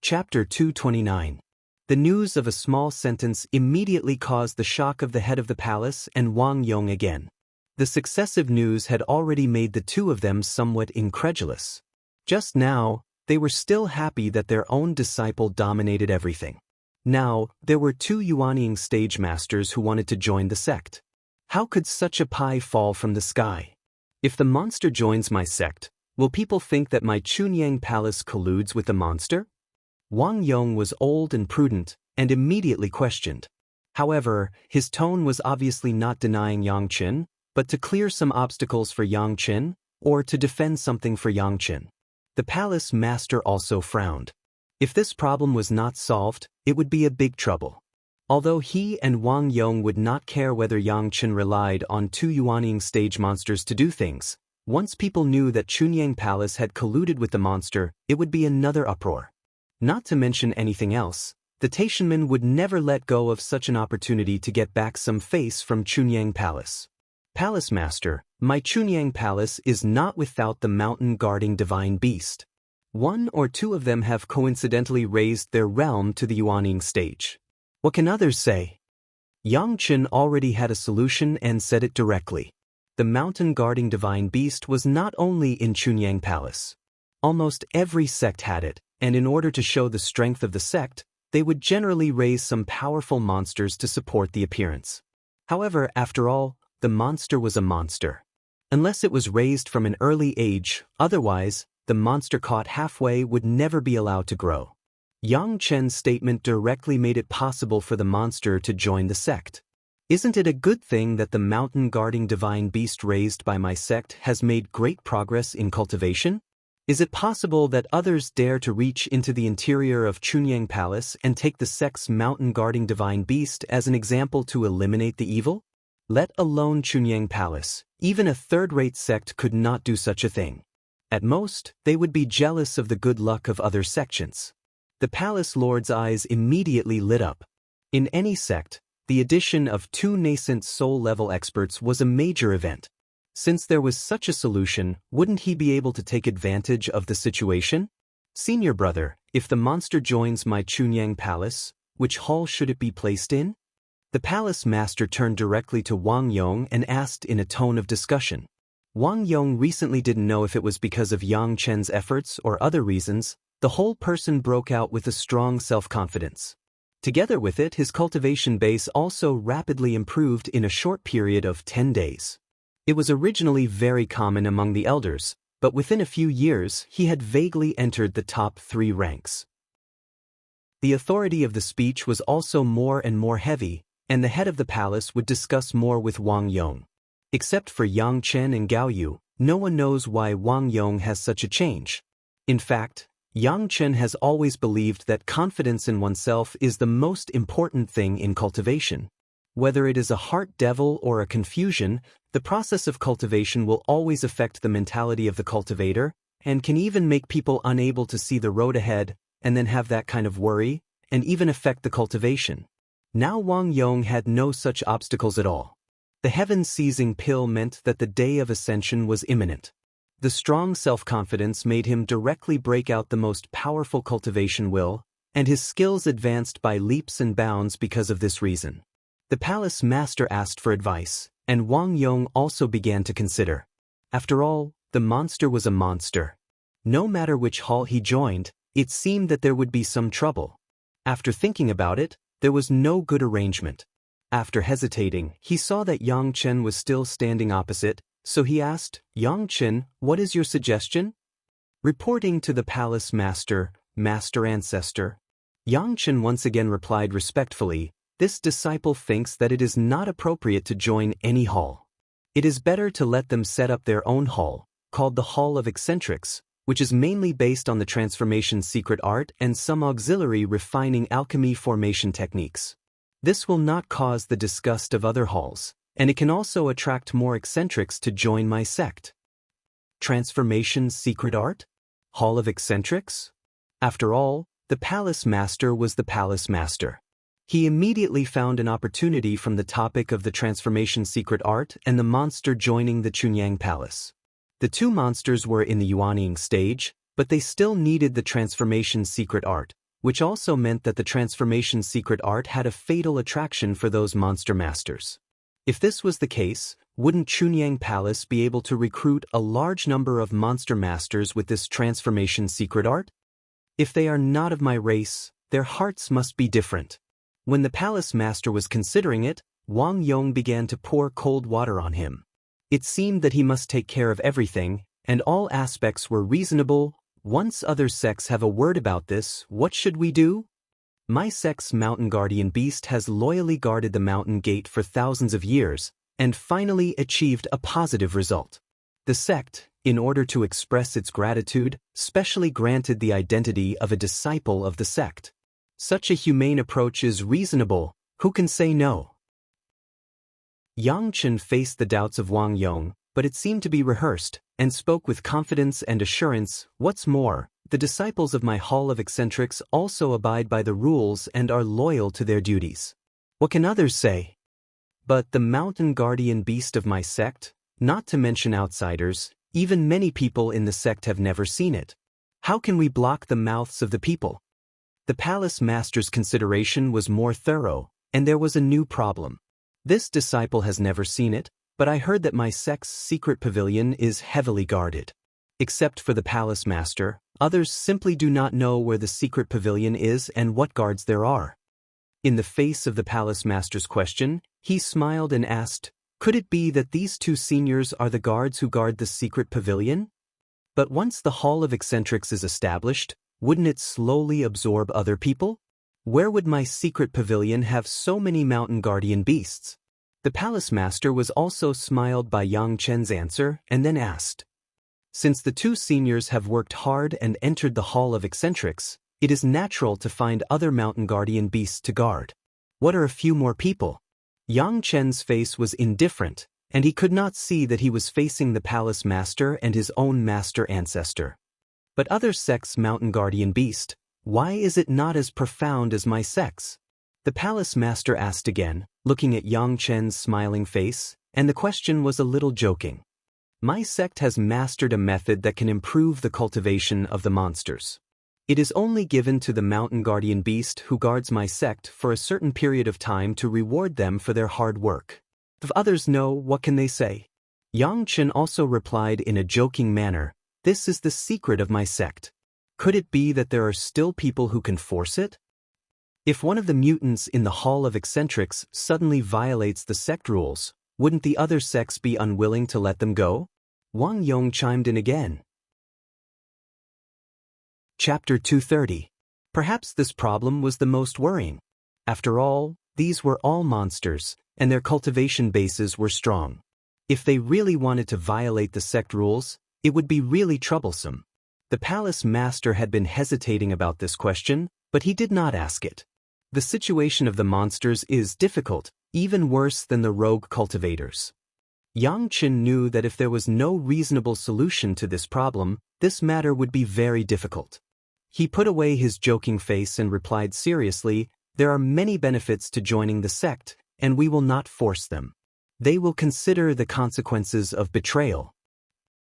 Chapter 229. The news of a small sentence immediately caused the shock of the head of the palace and Wang Yong again. The successive news had already made the two of them somewhat incredulous. Just now, they were still happy that their own disciple dominated everything. Now, there were two Yuanying stage masters who wanted to join the sect. How could such a pie fall from the sky? If the monster joins my sect, will people think that my Chunyang palace colludes with the monster? Wang Yong was old and prudent, and immediately questioned. However, his tone was obviously not denying Yangqin, but to clear some obstacles for Yangqin, or to defend something for Yangqin. The palace master also frowned. If this problem was not solved, it would be a big trouble. Although he and Wang Yong would not care whether Yangqin relied on two Yuanying stage monsters to do things, once people knew that Chunyang Palace had colluded with the monster, it would be another uproar. Not to mention anything else, the Taishanmen would never let go of such an opportunity to get back some face from Chunyang Palace. Palace Master, my Chunyang Palace is not without the mountain-guarding divine beast. One or two of them have coincidentally raised their realm to the Yuanying stage. What can others say? Yangqin already had a solution and said it directly. The mountain-guarding divine beast was not only in Chunyang Palace. Almost every sect had it, and in order to show the strength of the sect, they would generally raise some powerful monsters to support the appearance. However, after all, the monster was a monster. Unless it was raised from an early age, otherwise, the monster caught halfway would never be allowed to grow. Yang Chen's statement directly made it possible for the monster to join the sect. Isn't it a good thing that the mountain-guarding divine beast raised by my sect has made great progress in cultivation? Is it possible that others dare to reach into the interior of Chunyang Palace and take the sect's mountain-guarding divine beast as an example to eliminate the evil? Let alone Chunyang Palace, even a third-rate sect could not do such a thing. At most, they would be jealous of the good luck of other sections. The palace lord's eyes immediately lit up. In any sect, the addition of two nascent soul-level experts was a major event. Since there was such a solution, wouldn't he be able to take advantage of the situation? Senior brother, if the monster joins my Chunyang Palace, which hall should it be placed in? The palace master turned directly to Wang Yong and asked in a tone of discussion. Wang Yong recently didn't know if it was because of Yang Chen's efforts or other reasons. The whole person broke out with a strong self-confidence. Together with it, his cultivation base also rapidly improved in a short period of 10 days. It was originally very common among the elders, but within a few years he had vaguely entered the top 3 ranks. The authority of the speech was also more and more heavy, and the head of the palace would discuss more with Wang Yong. Except for Yang Chen and Gao Yu, no one knows why Wang Yong has such a change. In fact, Yang Chen has always believed that confidence in oneself is the most important thing in cultivation. Whether it is a heart devil or a confusion, the process of cultivation will always affect the mentality of the cultivator, and can even make people unable to see the road ahead, and then have that kind of worry, and even affect the cultivation. Now Wang Yong had no such obstacles at all. The heaven-seizing pill meant that the day of ascension was imminent. The strong self-confidence made him directly break out the most powerful cultivation will, and his skills advanced by leaps and bounds because of this reason. The palace master asked for advice, and Wang Yong also began to consider. After all, the monster was a monster. No matter which hall he joined, it seemed that there would be some trouble. After thinking about it, there was no good arrangement. After hesitating, he saw that Yang Chen was still standing opposite, so he asked, Yang Chen, what is your suggestion? Reporting to the palace master, Master Ancestor, Yang Chen once again replied respectfully, this disciple thinks that it is not appropriate to join any hall. It is better to let them set up their own hall, called the Hall of Eccentrics, which is mainly based on the transformation secret art and some auxiliary refining alchemy formation techniques. This will not cause the disgust of other halls, and it can also attract more eccentrics to join my sect. Transformation secret art? Hall of Eccentrics? After all, the palace master was the palace master. He immediately found an opportunity from the topic of the transformation secret art and the monster joining the Chunyang Palace. The two monsters were in the Yuanying stage, but they still needed the transformation secret art, which also meant that the transformation secret art had a fatal attraction for those monster masters. If this was the case, wouldn't Chunyang Palace be able to recruit a large number of monster masters with this transformation secret art? If they are not of my race, their hearts must be different. When the palace master was considering it, Wang Yong began to pour cold water on him. It seemed that he must take care of everything, and all aspects were reasonable. Once other sects have a word about this, what should we do? My sect's mountain guardian beast has loyally guarded the mountain gate for thousands of years, and finally achieved a positive result. The sect, in order to express its gratitude, specially granted the identity of a disciple of the sect. Such a humane approach is reasonable, who can say no? Yang Chen faced the doubts of Wang Yong, but it seemed to be rehearsed, and spoke with confidence and assurance. What's more, the disciples of my Hall of Eccentrics also abide by the rules and are loyal to their duties. What can others say? But the mountain guardian beast of my sect, not to mention outsiders, even many people in the sect have never seen it. How can we block the mouths of the people? The palace master's consideration was more thorough, and there was a new problem. This disciple has never seen it, but I heard that my sect's secret pavilion is heavily guarded. Except for the palace master, others simply do not know where the secret pavilion is and what guards there are. In the face of the palace master's question, he smiled and asked, could it be that these two seniors are the guards who guard the secret pavilion? But once the Hall of Eccentrics is established, wouldn't it slowly absorb other people? Where would my secret pavilion have so many mountain guardian beasts? The palace master was also smiled by Yang Chen's answer and then asked, since the two seniors have worked hard and entered the Hall of Eccentrics, it is natural to find other mountain guardian beasts to guard. What are a few more people? Yang Chen's face was indifferent, and he could not see that he was facing the palace master and his own master ancestor. But other sects' mountain guardian beast, why is it not as profound as my sect's? The palace master asked again, looking at Yang Chen's smiling face, and the question was a little joking. My sect has mastered a method that can improve the cultivation of the monsters. It is only given to the mountain guardian beast who guards my sect for a certain period of time to reward them for their hard work. If others know, what can they say? Yang Chen also replied in a joking manner, this is the secret of my sect. Could it be that there are still people who can force it? If one of the mutants in the Hall of Eccentrics suddenly violates the sect rules, wouldn't the other sects be unwilling to let them go? Wang Yong chimed in again. Chapter 230. Perhaps this problem was the most worrying. After all, these were all monsters, and their cultivation bases were strong. If they really wanted to violate the sect rules, it would be really troublesome. The palace master had been hesitating about this question, but he did not ask it. The situation of the monsters is difficult, even worse than the rogue cultivators. Yang Chen knew that if there was no reasonable solution to this problem, this matter would be very difficult. He put away his joking face and replied seriously, there are many benefits to joining the sect, and we will not force them. They will consider the consequences of betrayal.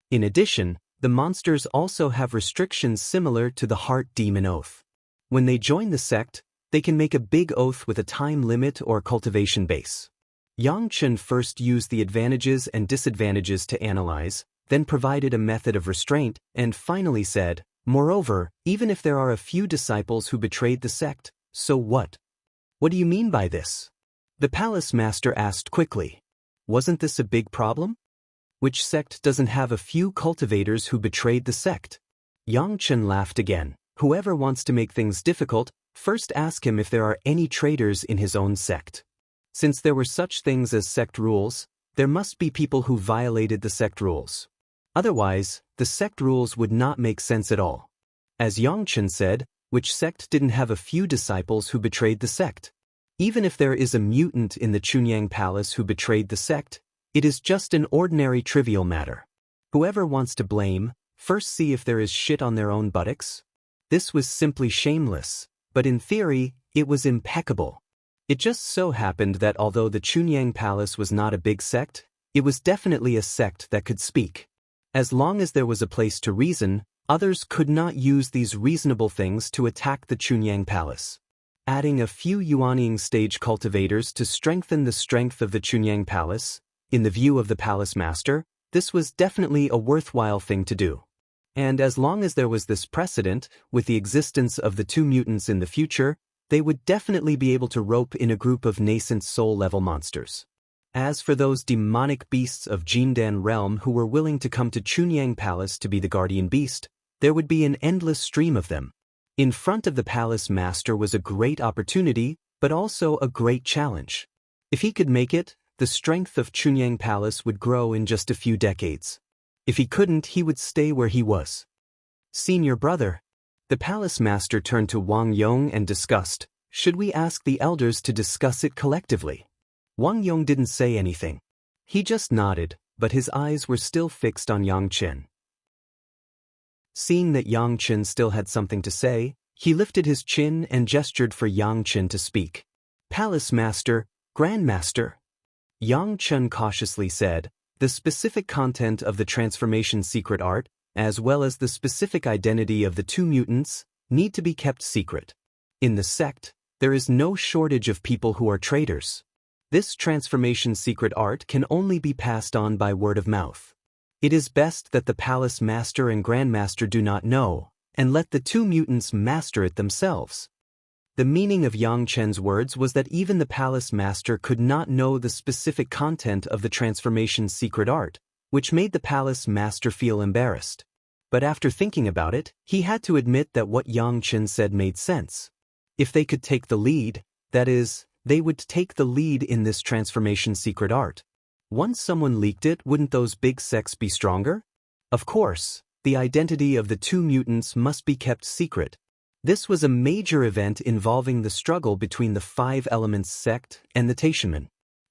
In addition, the monsters also have restrictions similar to the heart demon oath. When they join the sect, they can make a big oath with a time limit or cultivation base. Yang Chen first used the advantages and disadvantages to analyze, then provided a method of restraint, and finally said, moreover, even if there are a few disciples who betrayed the sect, so what? What do you mean by this? The palace master asked quickly. Wasn't this a big problem? Which sect doesn't have a few cultivators who betrayed the sect? Yang Chen laughed again. Whoever wants to make things difficult, first ask him if there are any traitors in his own sect. Since there were such things as sect rules, there must be people who violated the sect rules. Otherwise, the sect rules would not make sense at all. As Yang Chen said, which sect didn't have a few disciples who betrayed the sect? Even if there is a mutant in the Chunyang Palace who betrayed the sect, it is just an ordinary trivial matter. Whoever wants to blame, first see if there is shit on their own buttocks. This was simply shameless, but in theory, it was impeccable. It just so happened that although the Chunyang Palace was not a big sect, it was definitely a sect that could speak. As long as there was a place to reason, Others could not use these reasonable things to attack the Chunyang Palace. Adding a few Yuanying stage cultivators to strengthen the strength of the Chunyang Palace, in the view of the palace master, this was definitely a worthwhile thing to do. And as long as there was this precedent, with the existence of the two mutants in the future, they would definitely be able to rope in a group of nascent soul-level monsters. As for those demonic beasts of Jindan realm who were willing to come to Chunyang Palace to be the guardian beast, there would be an endless stream of them. In front of the palace master was a great opportunity, but also a great challenge. If he could make it, the strength of Chunyang Palace would grow in just a few decades. If he couldn't, he would stay where he was. Senior brother. The palace master turned to Wang Yong and discussed, should we ask the elders to discuss it collectively? Wang Yong didn't say anything. He just nodded, but his eyes were still fixed on Yang Chen. Seeing that Yang Chen still had something to say, he lifted his chin and gestured for Yang Chen to speak. Palace Master, Grandmaster. Yang Chen cautiously said, the specific content of the transformation secret art, as well as the specific identity of the two mutants, need to be kept secret. In the sect, there is no shortage of people who are traitors. This transformation secret art can only be passed on by word of mouth. It is best that the palace master and grandmaster do not know, and let the two mutants master it themselves. The meaning of Yang Chen's words was that even the palace master could not know the specific content of the transformation secret art, which made the palace master feel embarrassed. But after thinking about it, he had to admit that what Yang Chen said made sense. If they could take the lead, that is, they would take the lead in this transformation secret art. Once someone leaked it, wouldn't those big sects be stronger? Of course, the identity of the two mutants must be kept secret. This was a major event involving the struggle between the Five Elements sect and the Taishaman.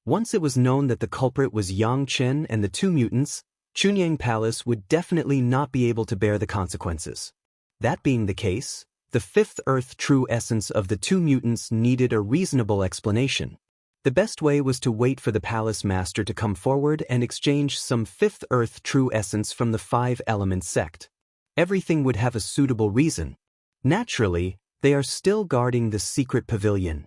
Once it was known that the culprit was Yang Chen and the two mutants, Chunyang Palace would definitely not be able to bear the consequences. That being the case, the fifth Earth true essence of the two mutants needed a reasonable explanation. The best way was to wait for the palace master to come forward and exchange some fifth Earth true essence from the Five Elements sect. Everything would have a suitable reason. Naturally, they are still guarding the secret pavilion.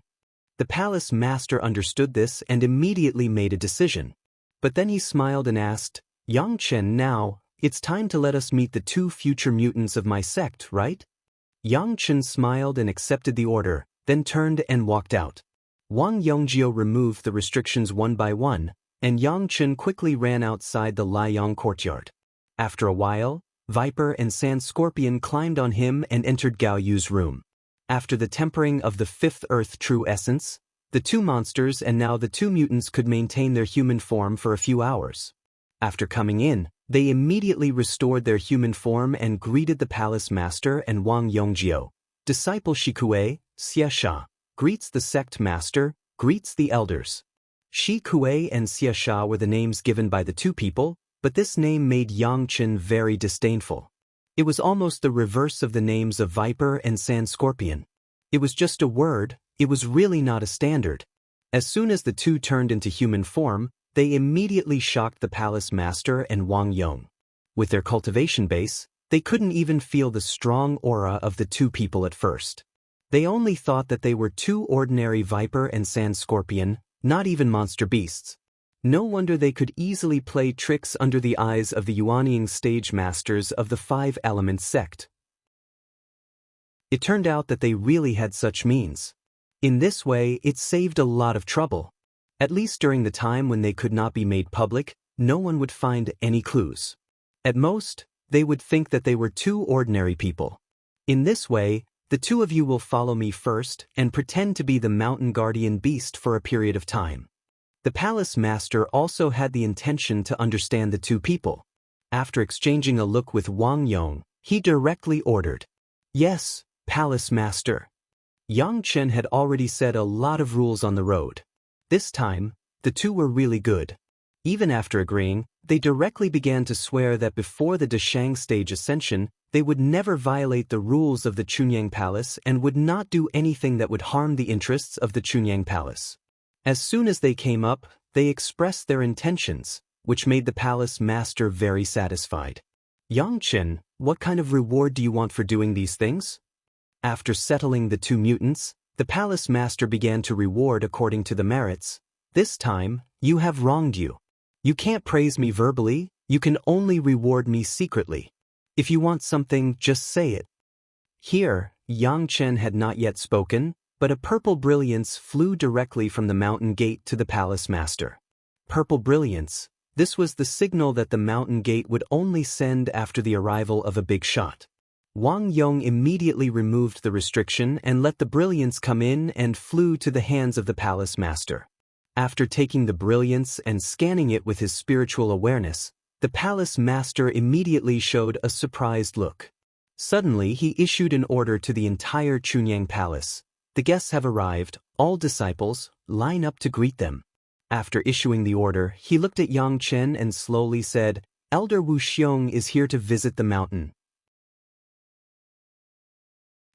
The palace master understood this and immediately made a decision. But then he smiled and asked, Yang Chen, now, it's time to let us meet the two future mutants of my sect, right? Yang Chen smiled and accepted the order, then turned and walked out. Wang Yongjio removed the restrictions one by one, and Yang Chen quickly ran outside the Liang courtyard. After a while, Viper and Sand Scorpion climbed on him and entered Gao Yu's room. After the tempering of the fifth Earth true essence, the two monsters and now the two mutants could maintain their human form for a few hours. After coming in, they immediately restored their human form and greeted the palace master and Wang Yongjio. Disciple Shikue, Xiaxia, greets the sect master, greets the elders. Shikue and Xiaxia were the names given by the two people, but this name made Yang Chen very disdainful. It was almost the reverse of the names of Viper and Sand Scorpion. It was just a word, it was really not a standard. As soon as the two turned into human form, they immediately shocked the palace master and Wang Yong. With their cultivation base, they couldn't even feel the strong aura of the two people at first. They only thought that they were two ordinary Viper and Sand Scorpion, not even monster beasts. No wonder they could easily play tricks under the eyes of the Yuanying stage masters of the Five Elements sect. It turned out that they really had such means. In this way, it saved a lot of trouble. At least during the time when they could not be made public, no one would find any clues. At most, they would think that they were two ordinary people. In this way, the two of you will follow me first and pretend to be the mountain guardian beast for a period of time. The palace master also had the intention to understand the two people. After exchanging a look with Wang Yong, he directly ordered, Yes, palace master. Yang Chen had already said a lot of rules on the road. This time, the two were really good. Even after agreeing, they directly began to swear that before the Dashang stage ascension, they would never violate the rules of the Chunyang Palace and would not do anything that would harm the interests of the Chunyang Palace. As soon as they came up, they expressed their intentions, which made the palace master very satisfied. Xianxian, what kind of reward do you want for doing these things? After settling the two mutants, the palace master began to reward according to the merits. This time, you have wronged you. You can't praise me verbally, you can only reward me secretly. If you want something, just say it. Here, Xianxian had not yet spoken, but a purple brilliance flew directly from the mountain gate to the palace master. Purple brilliance. This was the signal that the mountain gate would only send after the arrival of a big shot. Wang Yong immediately removed the restriction and let the brilliance come in and flew to the hands of the palace master. After taking the brilliance and scanning it with his spiritual awareness, the palace master immediately showed a surprised look. Suddenly he issued an order to the entire Chunyang palace. The guests have arrived, all disciples, line up to greet them. After issuing the order, he looked at Xianxian and slowly said, Elder Wuxiong is here to visit the mountain.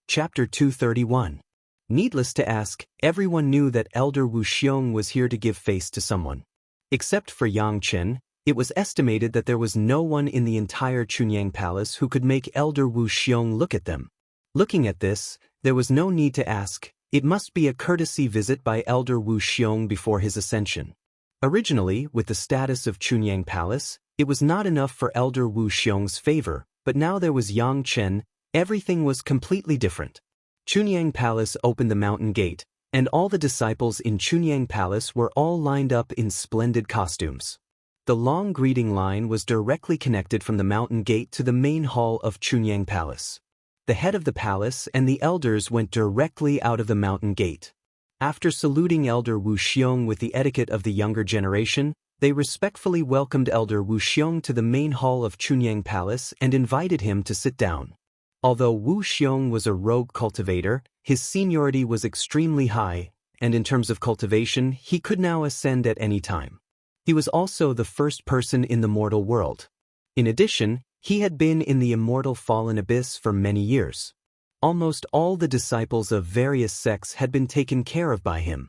Chapter 231. Needless to ask, everyone knew that Elder Wuxiong was here to give face to someone. Except for Xianxian, it was estimated that there was no one in the entire Chunyang palace who could make Elder Wuxiong look at them. Looking at this, there was no need to ask. It must be a courtesy visit by Elder Wuxiong before his ascension. Originally, with the status of Chunyang Palace, it was not enough for Elder Wuxiong's favor, but now there was Xianxian, everything was completely different. Chunyang Palace opened the mountain gate, and all the disciples in Chunyang Palace were all lined up in splendid costumes. The long greeting line was directly connected from the mountain gate to the main hall of Chunyang Palace. The head of the palace and the elders went directly out of the mountain gate. After saluting Elder Wuxiong with the etiquette of the younger generation, they respectfully welcomed Elder Wuxiong to the main hall of Chunyang Palace and invited him to sit down. Although Wuxiong was a rogue cultivator, his seniority was extremely high, and in terms of cultivation, he could now ascend at any time. He was also the first person in the mortal world. In addition, he had been in the immortal fallen abyss for many years. Almost all the disciples of various sects had been taken care of by him.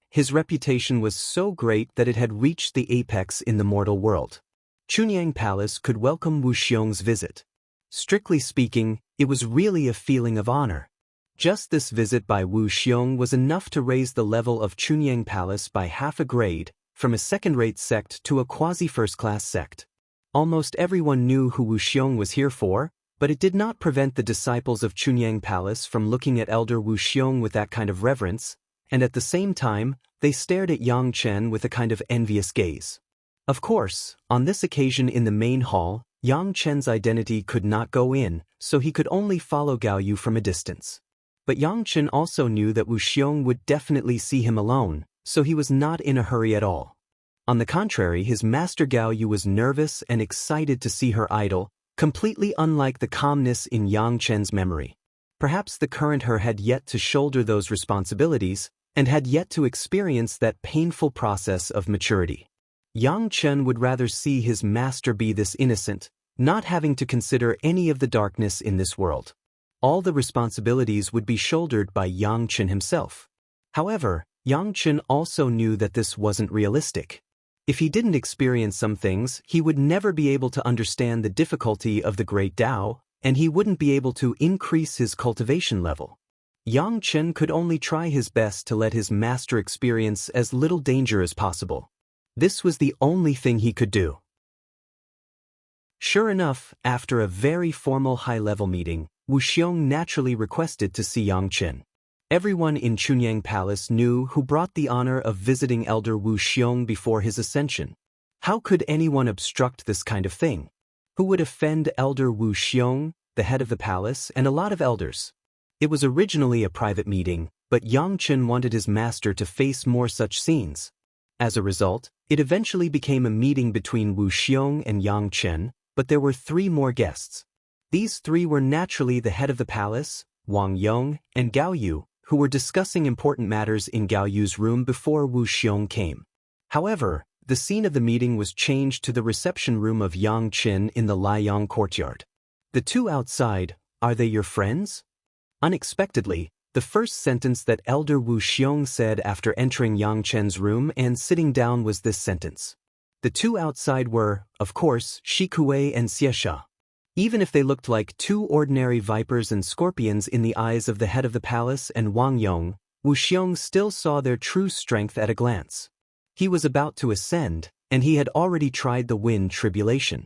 His reputation was so great that it had reached the apex in the mortal world. Chunyang Palace could welcome Wuxiong's visit. Strictly speaking, it was really a feeling of honor. Just this visit by Wuxiong was enough to raise the level of Chunyang Palace by half a grade, from a second-rate sect to a quasi-first-class sect. Almost everyone knew who Wuxiong was here for, but it did not prevent the disciples of Chunyang Palace from looking at Elder Wuxiong with that kind of reverence, and at the same time, they stared at Xianxian with a kind of envious gaze. Of course, on this occasion in the main hall, Xianxian's identity could not go in, so he could only follow Gao Yu from a distance. But Xianxian also knew that Wuxiong would definitely see him alone, so he was not in a hurry at all. On the contrary, his master Gao Yu was nervous and excited to see her idol, completely unlike the calmness in Xianxian's memory. Perhaps the current her had yet to shoulder those responsibilities, and had yet to experience that painful process of maturity. Xianxian would rather see his master be this innocent, not having to consider any of the darkness in this world. All the responsibilities would be shouldered by Xianxian himself. However, Xianxian also knew that this wasn't realistic. If he didn't experience some things, he would never be able to understand the difficulty of the Great Tao, and he wouldn't be able to increase his cultivation level. Xianxian could only try his best to let his master experience as little danger as possible. This was the only thing he could do. Sure enough, after a very formal high-level meeting, Wuxiong naturally requested to see Xianxian. Everyone in Chunyang Palace knew who brought the honor of visiting Elder Wuxiong before his ascension. How could anyone obstruct this kind of thing? Who would offend Elder Wuxiong, the head of the palace, and a lot of elders? It was originally a private meeting, but Xianxian wanted his master to face more such scenes. As a result, it eventually became a meeting between Wuxiong and Xianxian, but there were 3 more guests. These 3 were naturally the head of the palace, Wang Yong, and Gao Yu, who were discussing important matters in Gao Yu's room before Wuxiong came. However, the scene of the meeting was changed to the reception room of Xianxian in the Liang courtyard. The 2 outside, are they your friends? Unexpectedly, the first sentence that Elder Wuxiong said after entering Xianxian's room and sitting down was this sentence. The 2 outside were, of course, Shikue and Xiexia. Even if they looked like two ordinary vipers and scorpions in the eyes of the head of the palace and Wang Yong, Wuxiong still saw their true strength at a glance. He was about to ascend, and he had already tried the wind tribulation.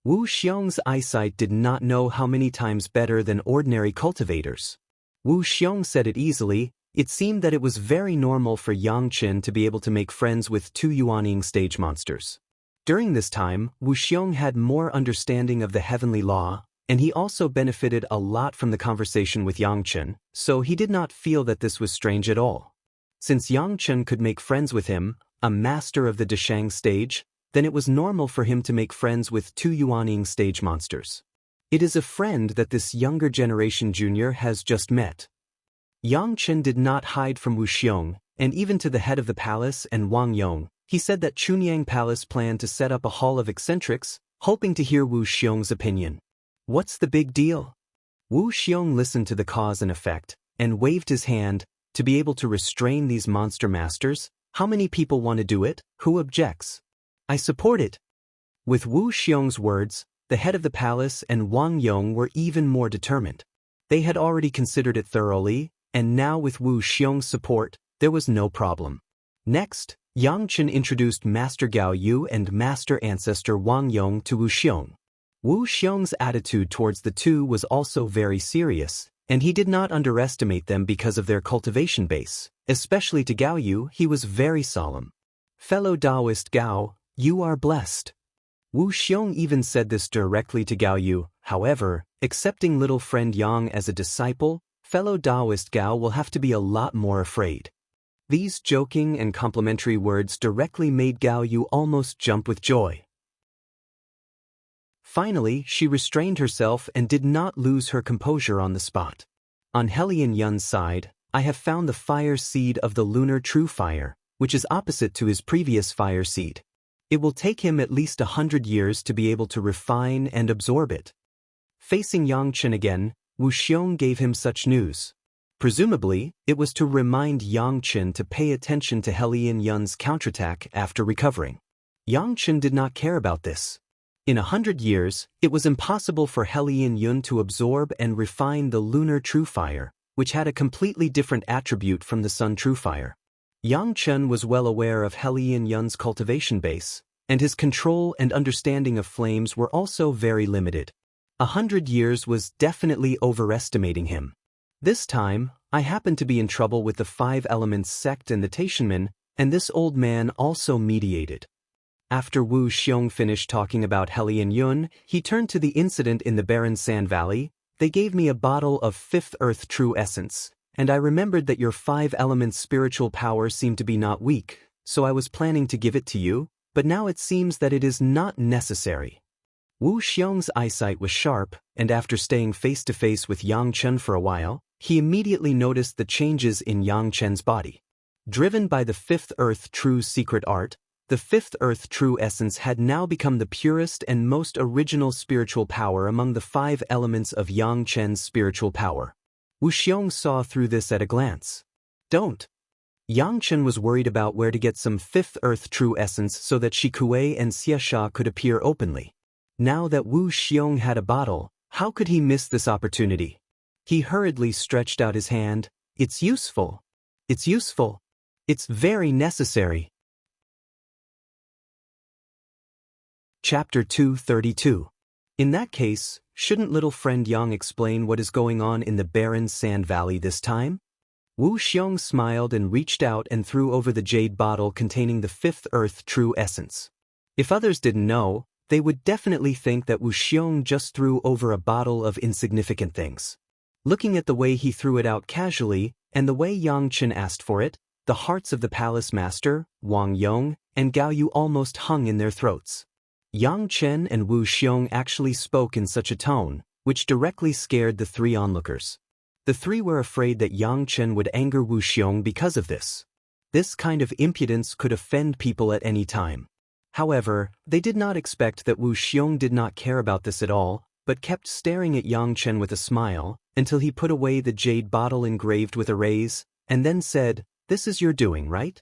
Wuxiong's eyesight did not know how many times better than ordinary cultivators. Wuxiong said it easily. It seemed that it was very normal for Zhanxian to be able to make friends with two Yuaning stage monsters. During this time, Wuxiong had more understanding of the heavenly law, and he also benefited a lot from the conversation with Zhanxian, so he did not feel that this was strange at all. Since Zhanxian could make friends with him, a master of the Deshang stage, then it was normal for him to make friends with two Yuaning stage monsters. It is a friend that this younger generation junior has just met. Zhanxian did not hide from Wuxiong, and even to the head of the palace and Wang Yong, he said that Chunyang Palace planned to set up a hall of eccentrics, hoping to hear Wuxiong's opinion. What's the big deal? Wuxiong listened to the cause and effect, and waved his hand, to be able to restrain these monster masters. How many people want to do it? Who objects? I support it. With Wuxiong's words, the head of the palace and Wang Yong were even more determined. They had already considered it thoroughly, and now with Wuxiong's support, there was no problem. Next, Zhanxian introduced Master Gao Yu and Master Ancestor Wang Yong to Wuxiong. Wuxiong's attitude towards the two was also very serious, and he did not underestimate them because of their cultivation base. Especially to Gao Yu, he was very solemn. Fellow Daoist Gao, you are blessed. Wuxiong even said this directly to Gao Yu. However, accepting little friend Yang as a disciple, fellow Daoist Gao will have to be a lot more afraid. These joking and complimentary words directly made Gao Yu almost jump with joy. Finally, she restrained herself and did not lose her composure on the spot. On Helian Yun's side, I have found the fire seed of the lunar true fire, which is opposite to his previous fire seed. It will take him at least 100 years to be able to refine and absorb it. Facing Zhanxian again, Wuxiong gave him such news. Presumably, it was to remind Zhanxian to pay attention to Helian Yun's counterattack after recovering. Zhanxian did not care about this. In 100 years, it was impossible for Helian Yun to absorb and refine the lunar true fire, which had a completely different attribute from the sun true fire. Zhanxian was well aware of Helian Yun's cultivation base, and his control and understanding of flames were also very limited. 100 years was definitely overestimating him. This time, I happened to be in trouble with the Five Elements sect and the Taishanmen, and this old man also mediated. After Wuxiong finished talking about Helian Yun, he turned to the incident in the barren sand valley. They gave me a bottle of Fifth Earth True Essence, and I remembered that your 5 elements spiritual power seemed to be not weak, so I was planning to give it to you, but now it seems that it is not necessary. Wuxiong's eyesight was sharp, and after staying face to face with Zhanxian for a while, he immediately noticed the changes in Zhanxian's body. Driven by the Fifth Earth True secret art, the Fifth Earth True essence had now become the purest and most original spiritual power among the 5 elements of Zhanxian's spiritual power. Wuxiong saw through this at a glance. Don't. Zhanxian was worried about where to get some Fifth Earth True essence so that Shikue and Xiaxia could appear openly. Now that Wuxiong had a bottle, how could he miss this opportunity? He hurriedly stretched out his hand. It's useful. It's useful. It's very necessary. Chapter 232. In that case, shouldn't little friend Yang explain what is going on in the barren sand valley this time? Wuxiong smiled and reached out and threw over the jade bottle containing the Fifth Earth True essence. If others didn't know, they would definitely think that Wuxiong just threw over a bottle of insignificant things. Looking at the way he threw it out casually, and the way Zhanxian asked for it, the hearts of the palace master, Wang Yong, and Gao Yu almost hung in their throats. Zhanxian and Wuxiong actually spoke in such a tone, which directly scared the 3 onlookers. The 3 were afraid that Zhanxian would anger Wuxiong because of this. This kind of impudence could offend people at any time. However, they did not expect that Wuxiong did not care about this at all, but kept staring at Zhanxian with a smile, until he put away the jade bottle engraved with a raise, and then said, "This is your doing, right?"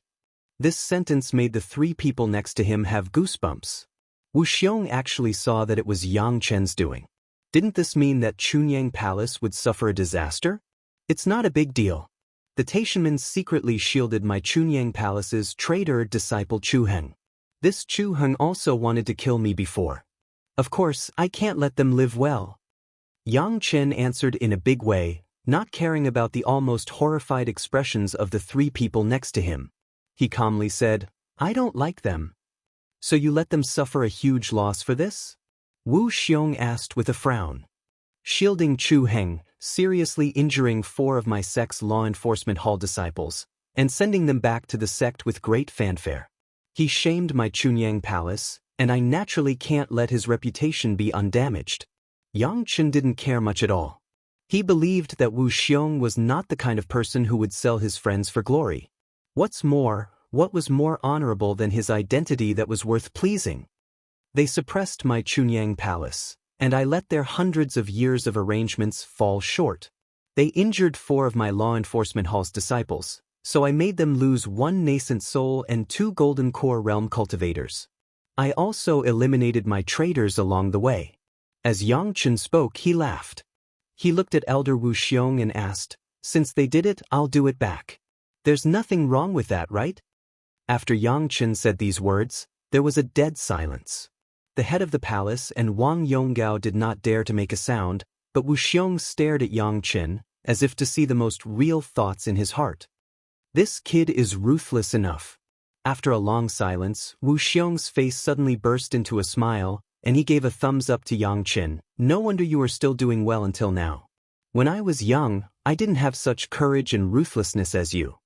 This sentence made the 3 people next to him have goosebumps. Wuxiong actually saw that it was Zhanxian's doing. Didn't this mean that Chunyang Palace would suffer a disaster? It's not a big deal. The Taishanmen secretly shielded my Chunyang Palace's traitor disciple Chu Heng. This Chu Heng also wanted to kill me before. Of course, I can't let them live well. Yang Chen answered in a big way, not caring about the almost horrified expressions of the three people next to him. He calmly said, I don't like them. So you let them suffer a huge loss for this? Wu Xiong asked with a frown. Shielding Chu Heng, seriously injuring 4 of my sect's law enforcement hall disciples, and sending them back to the sect with great fanfare. He shamed my Chunyang Palace, and I naturally can't let his reputation be undamaged. Yang Chen didn't care much at all. He believed that Wu Xiong was not the kind of person who would sell his friends for glory. What's more, what was more honorable than his identity that was worth pleasing? They suppressed my Chunyang Palace, and I let their hundreds of years of arrangements fall short. They injured 4 of my law enforcement hall's disciples, so I made them lose 1 nascent soul and 2 golden core realm cultivators. I also eliminated my traitors along the way. As Yang Chen spoke, he laughed. He looked at Elder Wu Xiong and asked, Since they did it, I'll do it back. There's nothing wrong with that, right? After Yang Chen said these words, there was a dead silence. The head of the palace and Wang Yonggao did not dare to make a sound, but Wu Xiong stared at Yang Chen, as if to see the most real thoughts in his heart. This kid is ruthless enough. After a long silence, Wu Xiong's face suddenly burst into a smile, and he gave a thumbs up to Yang Chen. No wonder you are still doing well until now. When I was young, I didn't have such courage and ruthlessness as you.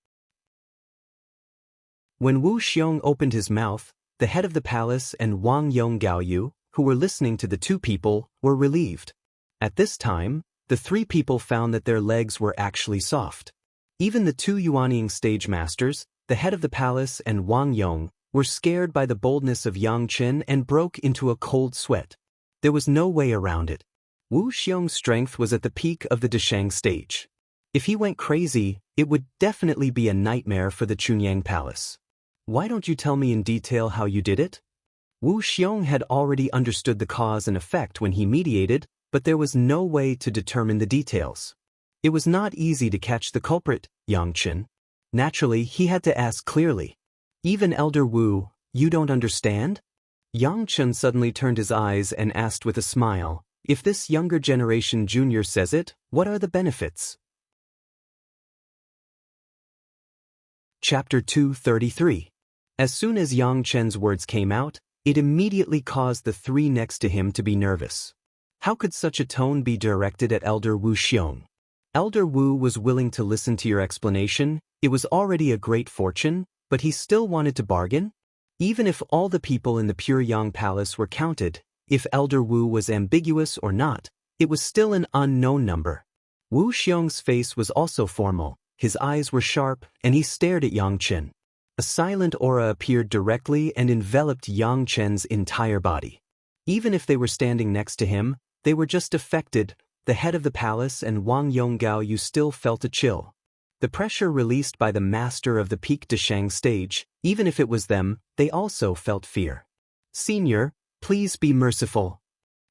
When Wu Xiong opened his mouth, the head of the palace and Wang Yonggao, who were listening to the 2 people, were relieved. At this time, the 3 people found that their legs were actually soft. Even the 2 Yuanying stage masters, the head of the palace and Wang Yong, were scared by the boldness of Yang Chen and broke into a cold sweat. There was no way around it. Wu Xiong's strength was at the peak of the Deshang stage. If he went crazy, it would definitely be a nightmare for the Chunyang Palace. Why don't you tell me in detail how you did it? Wu Xiong had already understood the cause and effect when he mediated, but there was no way to determine the details. It was not easy to catch the culprit, Yang Chen. Naturally, he had to ask clearly. Even Elder Wu, you don't understand? Yang Chen suddenly turned his eyes and asked with a smile, if this younger generation junior says it, what are the benefits? Chapter 233. As soon as Yang Chen's words came out, it immediately caused the 3 next to him to be nervous. How could such a tone be directed at Elder Wu Xiong? Elder Wu was willing to listen to your explanation. It was already a great fortune, but he still wanted to bargain? Even if all the people in the Pure Yang Palace were counted, if Elder Wu was ambiguous or not, it was still an unknown number. Wu Xiong's face was also formal, his eyes were sharp, and he stared at Yang Chen. A silent aura appeared directly and enveloped Yang Chen's entire body. Even if they were standing next to him, they were just affected. The head of the palace and Wang Yonggao still felt a chill. The pressure released by the master of the peak Deshang stage, even if it was them, they also felt fear. Senior, please be merciful.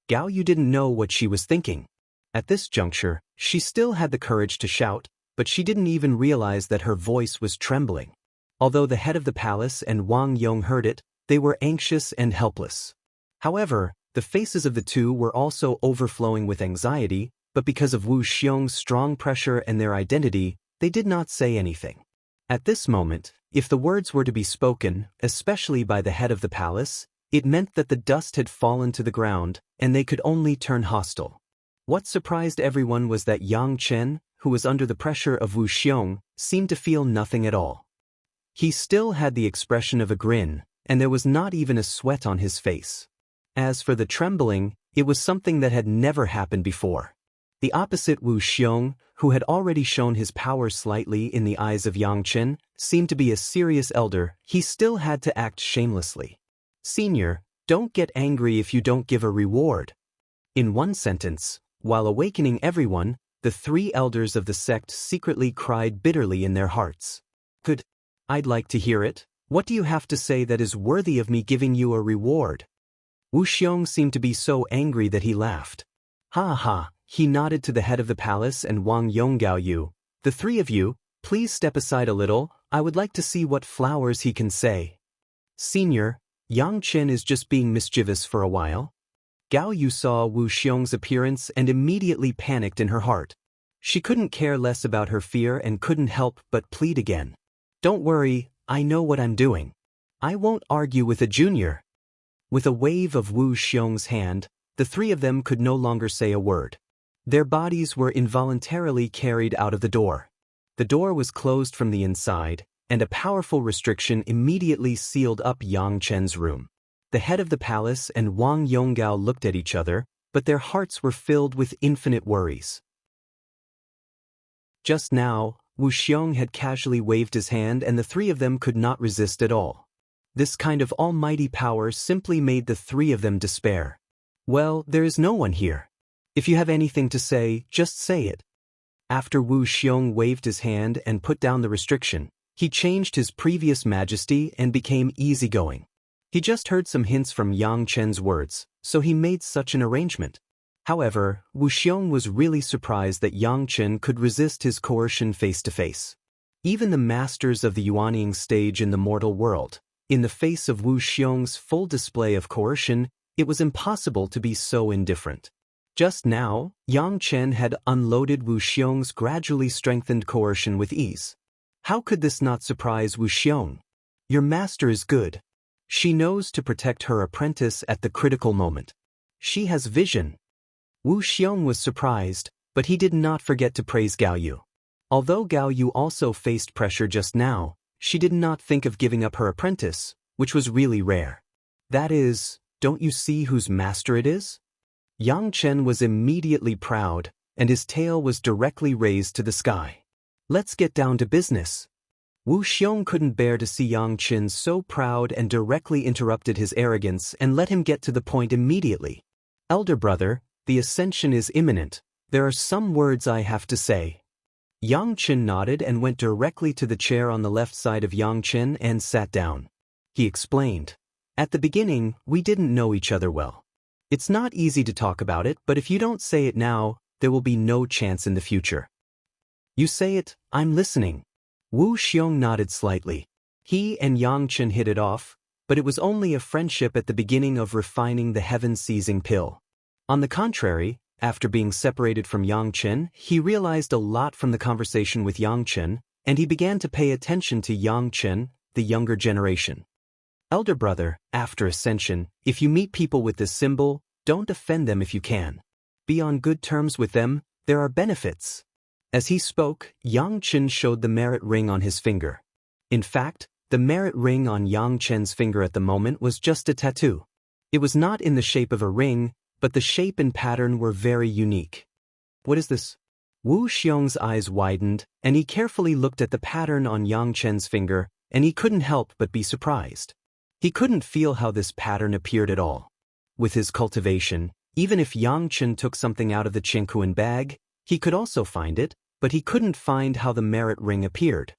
Gao Yu didn't know what she was thinking. At this juncture, she still had the courage to shout, but she didn't even realize that her voice was trembling. Although the head of the palace and Wang Yong heard it, they were anxious and helpless. However, the faces of the 2 were also overflowing with anxiety, but because of Wu Xiong's strong pressure and their identity, they did not say anything. At this moment, if the words were to be spoken, especially by the head of the palace, it meant that the dust had fallen to the ground, and they could only turn hostile. What surprised everyone was that Yang Chen, who was under the pressure of Wu Xiong, seemed to feel nothing at all. He still had the expression of a grin, and there was not even a sweat on his face. As for the trembling, it was something that had never happened before. The opposite Wu Xiong, who had already shown his power slightly in the eyes of Yang Chen, seemed to be a serious elder. He still had to act shamelessly. Senior, don't get angry if you don't give a reward. In one sentence, while awakening everyone, the 3 elders of the sect secretly cried bitterly in their hearts. Good. I'd like to hear it. What do you have to say that is worthy of me giving you a reward? Wu Xiong seemed to be so angry that he laughed. Ha ha, he nodded to the head of the palace and Wang Yonggao. The three of you, please step aside a little, I would like to see what flowers he can say. Senior, Xianxian is just being mischievous for a while. Gao Yu saw Wu Xiong's appearance and immediately panicked in her heart. She couldn't care less about her fear and couldn't help but plead again. Don't worry, I know what I'm doing. I won't argue with a junior. With a wave of Wu Xiong's hand, the three of them could no longer say a word. Their bodies were involuntarily carried out of the door. The door was closed from the inside, and a powerful restriction immediately sealed up Yang Chen's room. The head of the palace and Wang Yonggao looked at each other, but their hearts were filled with infinite worries. Just now, Wu Xiong had casually waved his hand and the three of them could not resist at all. This kind of almighty power simply made the three of them despair. Well, there is no one here. If you have anything to say, just say it. After Wu Xiong waved his hand and put down the restriction, he changed his previous majesty and became easygoing. He just heard some hints from Yang Chen's words, so he made such an arrangement. However, Wu Xiong was really surprised that Yang Chen could resist his coercion face to face. Even the masters of the Yuanying stage in the mortal world, in the face of Wu Xiong's full display of coercion, it was impossible to be so indifferent. Just now, Yang Chen had unloaded Wu Xiong's gradually strengthened coercion with ease. How could this not surprise Wu Xiong? Your master is good. She knows to protect her apprentice at the critical moment. She has vision. Wu Xiong was surprised, but he did not forget to praise Gao Yu. Although Gao Yu also faced pressure just now, she did not think of giving up her apprentice, which was really rare. That is, don't you see whose master it is? Yang Chen was immediately proud, and his tail was directly raised to the sky. Let's get down to business. Wu Xiong couldn't bear to see Yang Chen so proud and directly interrupted his arrogance and let him get to the point immediately. Elder brother, the ascension is imminent. There are some words I have to say. Yang Chen nodded and went directly to the chair on the left side of Yang Chen and sat down. He explained. At the beginning, we didn't know each other well. It's not easy to talk about it, but if you don't say it now, there will be no chance in the future. You say it, I'm listening. Wu Xiong nodded slightly. He and Yang Chen hit it off, but it was only a friendship at the beginning of refining the heaven-seizing pill. On the contrary, after being separated from Yang Chen, he realized a lot from the conversation with Yang Chen, and he began to pay attention to Yang Chen, the younger generation. Elder brother, after ascension, if you meet people with this symbol, don't offend them if you can. Be on good terms with them, there are benefits. As he spoke, Yang Chen showed the merit ring on his finger. In fact, the merit ring on Yang Chen's finger at the moment was just a tattoo. It was not in the shape of a ring, but the shape and pattern were very unique. What is this? Wu Xiong's eyes widened, and he carefully looked at the pattern on Yang Chen's finger, and he couldn't help but be surprised. He couldn't feel how this pattern appeared at all. With his cultivation, even if Yang Chen took something out of the Qingkuan bag, he could also find it, but he couldn't find how the merit ring appeared.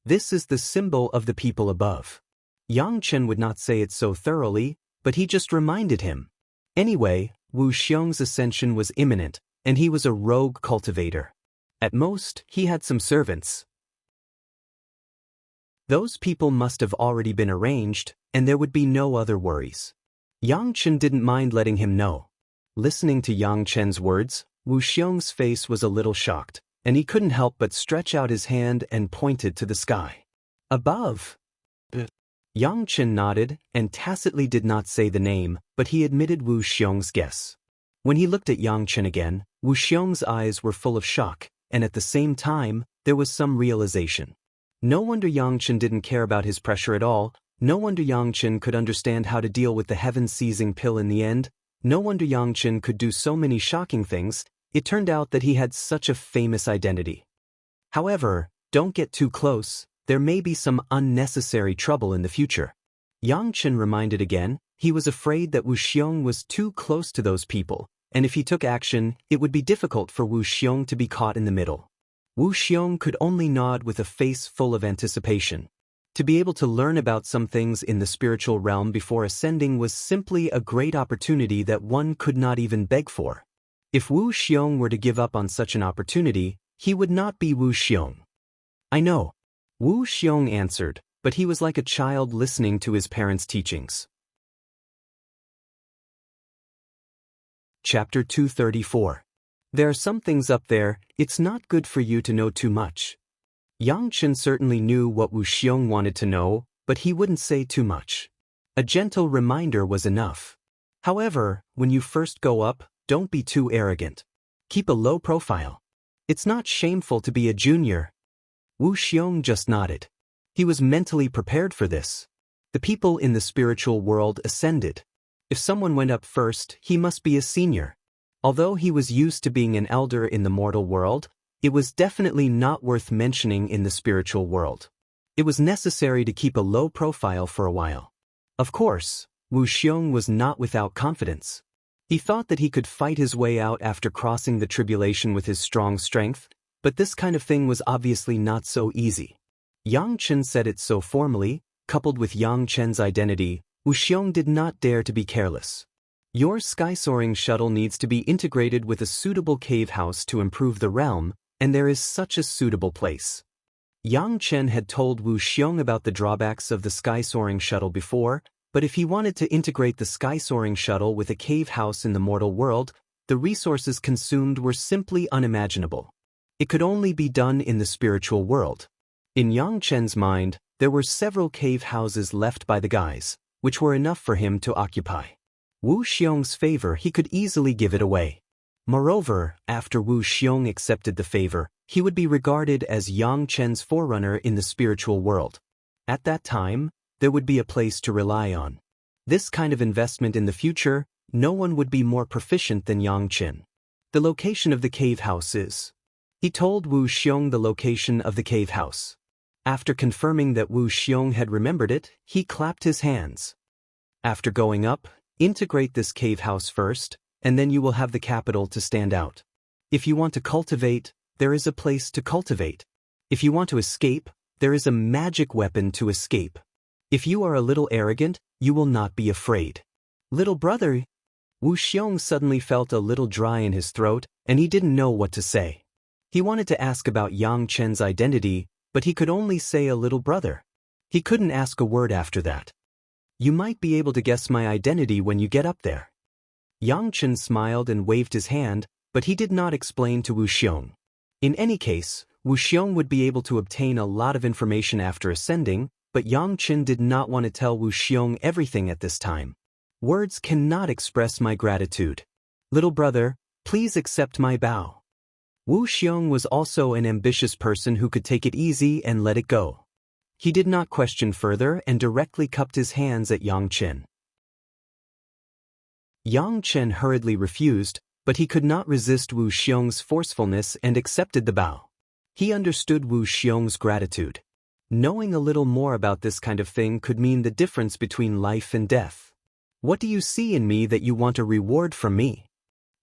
This is the symbol of the people above. Yang Chen would not say it so thoroughly, but he just reminded him. Anyway, Wu Xiong's ascension was imminent, and he was a rogue cultivator. At most, he had some servants. Those people must have already been arranged, and there would be no other worries. Yang Chen didn't mind letting him know. Listening to Yang Chen's words, Wu Xiong's face was a little shocked, and he couldn't help but stretch out his hand and pointed to the sky. Above. Yang Chen nodded and tacitly did not say the name, but he admitted Wu Xiong's guess. When he looked at Yang Chen again, Wu Xiong's eyes were full of shock, and at the same time, there was some realization. No wonder Yang Chen didn't care about his pressure at all. No wonder Yang Chen could understand how to deal with the heaven-seizing pill in the end. No wonder Yang Chen could do so many shocking things. It turned out that he had such a famous identity. However, don't get too close. There may be some unnecessary trouble in the future. Yang Chen reminded again. He was afraid that Wu Xiong was too close to those people, and if he took action, it would be difficult for Wu Xiong to be caught in the middle. Wu Xiong could only nod with a face full of anticipation. To be able to learn about some things in the spiritual realm before ascending was simply a great opportunity that one could not even beg for. If Wu Xiong were to give up on such an opportunity, he would not be Wu Xiong. I know, Wu Xiong answered, but he was like a child listening to his parents' teachings. Chapter 234. There are some things up there, it's not good for you to know too much. Zhanxian certainly knew what Wu Xiong wanted to know, but he wouldn't say too much. A gentle reminder was enough. However, when you first go up, don't be too arrogant. Keep a low profile. It's not shameful to be a junior. Wu Xiong just nodded. He was mentally prepared for this. The people in the spiritual world ascended. If someone went up first, he must be a senior. Although he was used to being an elder in the mortal world, it was definitely not worth mentioning in the spiritual world. It was necessary to keep a low profile for a while. Of course, Wu Xiong was not without confidence. He thought that he could fight his way out after crossing the tribulation with his strong strength, but this kind of thing was obviously not so easy. Zhanxian said it so formally, coupled with Zhangchen's identity, Wu Xiong did not dare to be careless. Your sky-soaring shuttle needs to be integrated with a suitable cave house to improve the realm, and there is such a suitable place. Zhangchen had told Wu Xiong about the drawbacks of the sky-soaring shuttle before, but if he wanted to integrate the sky-soaring shuttle with a cave house in the mortal world, the resources consumed were simply unimaginable. It could only be done in the spiritual world. In Zhangchen's mind, there were several cave houses left by the guys, which were enough for him to occupy. Wu Xiong's favor, he could easily give it away. Moreover, after Wu Xiong accepted the favor, he would be regarded as Zhangchen's forerunner in the spiritual world. At that time, there would be a place to rely on. This kind of investment in the future, no one would be more proficient than Zhangchen. The location of the cave house is. He told Wu Xiong the location of the cave house. After confirming that Wu Xiong had remembered it, he clapped his hands. After going up, integrate this cave house first, and then you will have the capital to stand out. If you want to cultivate, there is a place to cultivate. If you want to escape, there is a magic weapon to escape. If you are a little arrogant, you will not be afraid. Little brother, Wu Xiong suddenly felt a little dry in his throat, and he didn't know what to say. He wanted to ask about Zhangchen's identity, but he could only say a little brother. He couldn't ask a word after that. You might be able to guess my identity when you get up there. Zhangchen smiled and waved his hand, but he did not explain to Wu Xiong. In any case, Wu Xiong would be able to obtain a lot of information after ascending, but Zhangchen did not want to tell Wu Xiong everything at this time. Words cannot express my gratitude. Little brother, please accept my bow. Wu Xiong was also an ambitious person who could take it easy and let it go. He did not question further and directly cupped his hands at Zhangchen. Zhangchen hurriedly refused, but he could not resist Wu Xiong's forcefulness and accepted the bow. He understood Wu Xiong's gratitude. Knowing a little more about this kind of thing could mean the difference between life and death. What do you see in me that you want a reward from me?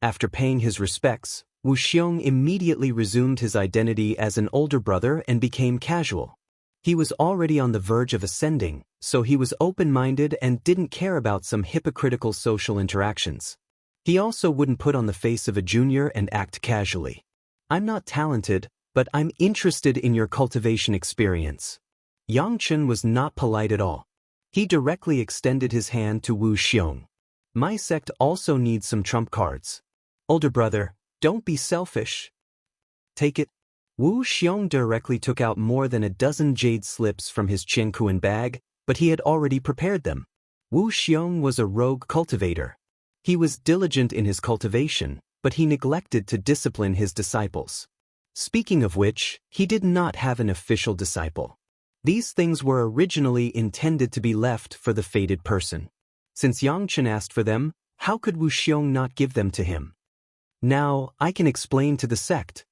After paying his respects, Wu Xiong immediately resumed his identity as an older brother and became casual. He was already on the verge of ascending, so he was open-minded and didn't care about some hypocritical social interactions. He also wouldn't put on the face of a junior and act casually. I'm not talented, but I'm interested in your cultivation experience. Zhangchen was not polite at all. He directly extended his hand to Wu Xiong. My sect also needs some trump cards. Older brother, don't be selfish. Take it. Wu Xiong directly took out more than a dozen jade slips from his Qiankuan bag, but he had already prepared them. Wu Xiong was a rogue cultivator. He was diligent in his cultivation, but he neglected to discipline his disciples. Speaking of which, he did not have an official disciple. These things were originally intended to be left for the fated person. Since Zhangchen asked for them, how could Wu Xiong not give them to him? Now, I can explain to the sect.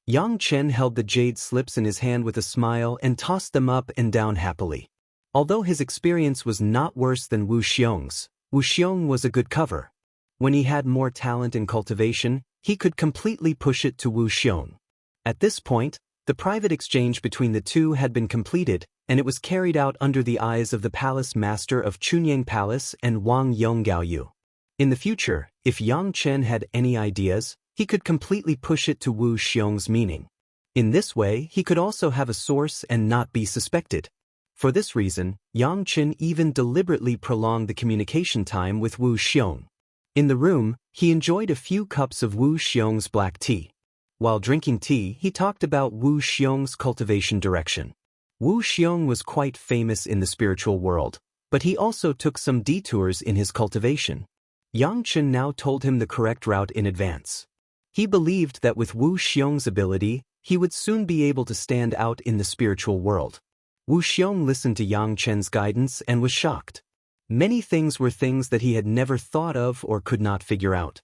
Zhangchen held the jade slips in his hand with a smile and tossed them up and down happily. Although his experience was not worse than Wu Xiong's, Wu Xiong was a good cover. When he had more talent in cultivation, he could completely push it to Wu Xiong. At this point, the private exchange between the two had been completed, and it was carried out under the eyes of the palace master of Chunyang Palace and Wang Yonggaoyu. In the future, if Zhangchen had any ideas, he he could completely push it to Wu Xiong's meaning. In this way, he could also have a source and not be suspected. For this reason, Xianxin even deliberately prolonged the communication time with Wu Xiong. In the room, he enjoyed a few cups of Wu Xiong's black tea. While drinking tea, he talked about Wu Xiong's cultivation direction. Wu Xiong was quite famous in the spiritual world, but he also took some detours in his cultivation. Xianxin now told him the correct route in advance. He believed that with Wu Xiong's ability, he would soon be able to stand out in the spiritual world. Wu Xiong listened to Xianxin's guidance and was shocked. Many things were things that he had never thought of or could not figure out.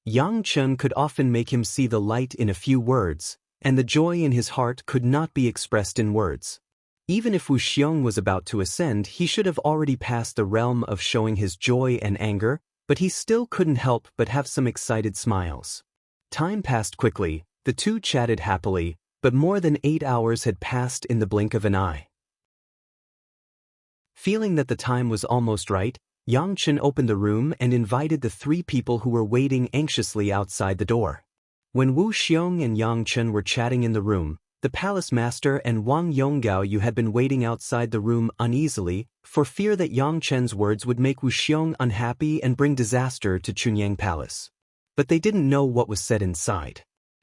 Xianxin could often make him see the light in a few words, and the joy in his heart could not be expressed in words. Even if Wu Xiong was about to ascend, he should have already passed the realm of showing his joy and anger, but he still couldn't help but have some excited smiles. Time passed quickly, the two chatted happily, but more than 8 hours had passed in the blink of an eye. Feeling that the time was almost right, Xianxin opened the room and invited the 3 people who were waiting anxiously outside the door. When Wu Xiong and Xianxin were chatting in the room, the palace master and Wang Yonggao had been waiting outside the room uneasily, for fear that Xianxin's words would make Wu Xiong unhappy and bring disaster to Chunyang Palace. But they didn't know what was said inside.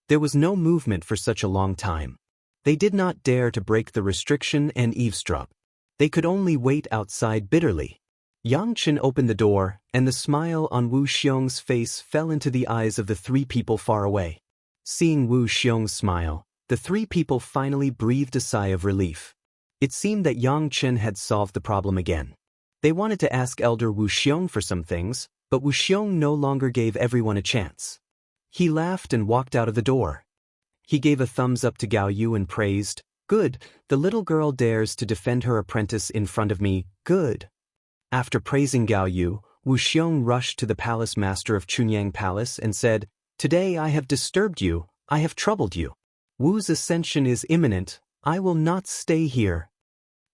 There was no movement for such a long time. They did not dare to break the restriction and eavesdrop. They could only wait outside bitterly. Xianxin opened the door, and the smile on Wu Xiong's face fell into the eyes of the 3 people far away. Seeing Wu Xiong's smile, the 3 people finally breathed a sigh of relief. It seemed that Xianxin had solved the problem again. They wanted to ask Elder Wu Xiong for some things, but Wu Xiong no longer gave everyone a chance. He laughed and walked out of the door. He gave a thumbs up to Gao Yu and praised, "Good, the little girl dares to defend her apprentice in front of me, good." After praising Gao Yu, Wu Xiong rushed to the palace master of Chunyang Palace and said, "Today I have disturbed you, I have troubled you. Wu's ascension is imminent, I will not stay here."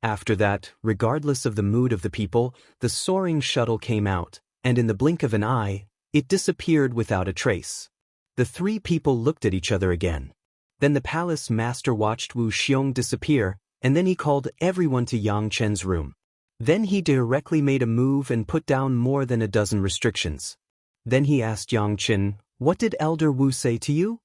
After that, regardless of the mood of the people, the soaring shuttle came out, and in the blink of an eye, it disappeared without a trace. The 3 people looked at each other again. Then the palace master watched Wu Xiong disappear, and then he called everyone to Xianxin's room. Then he directly made a move and put down more than a dozen restrictions. Then he asked Xianxin, "What did Elder Wu say to you?"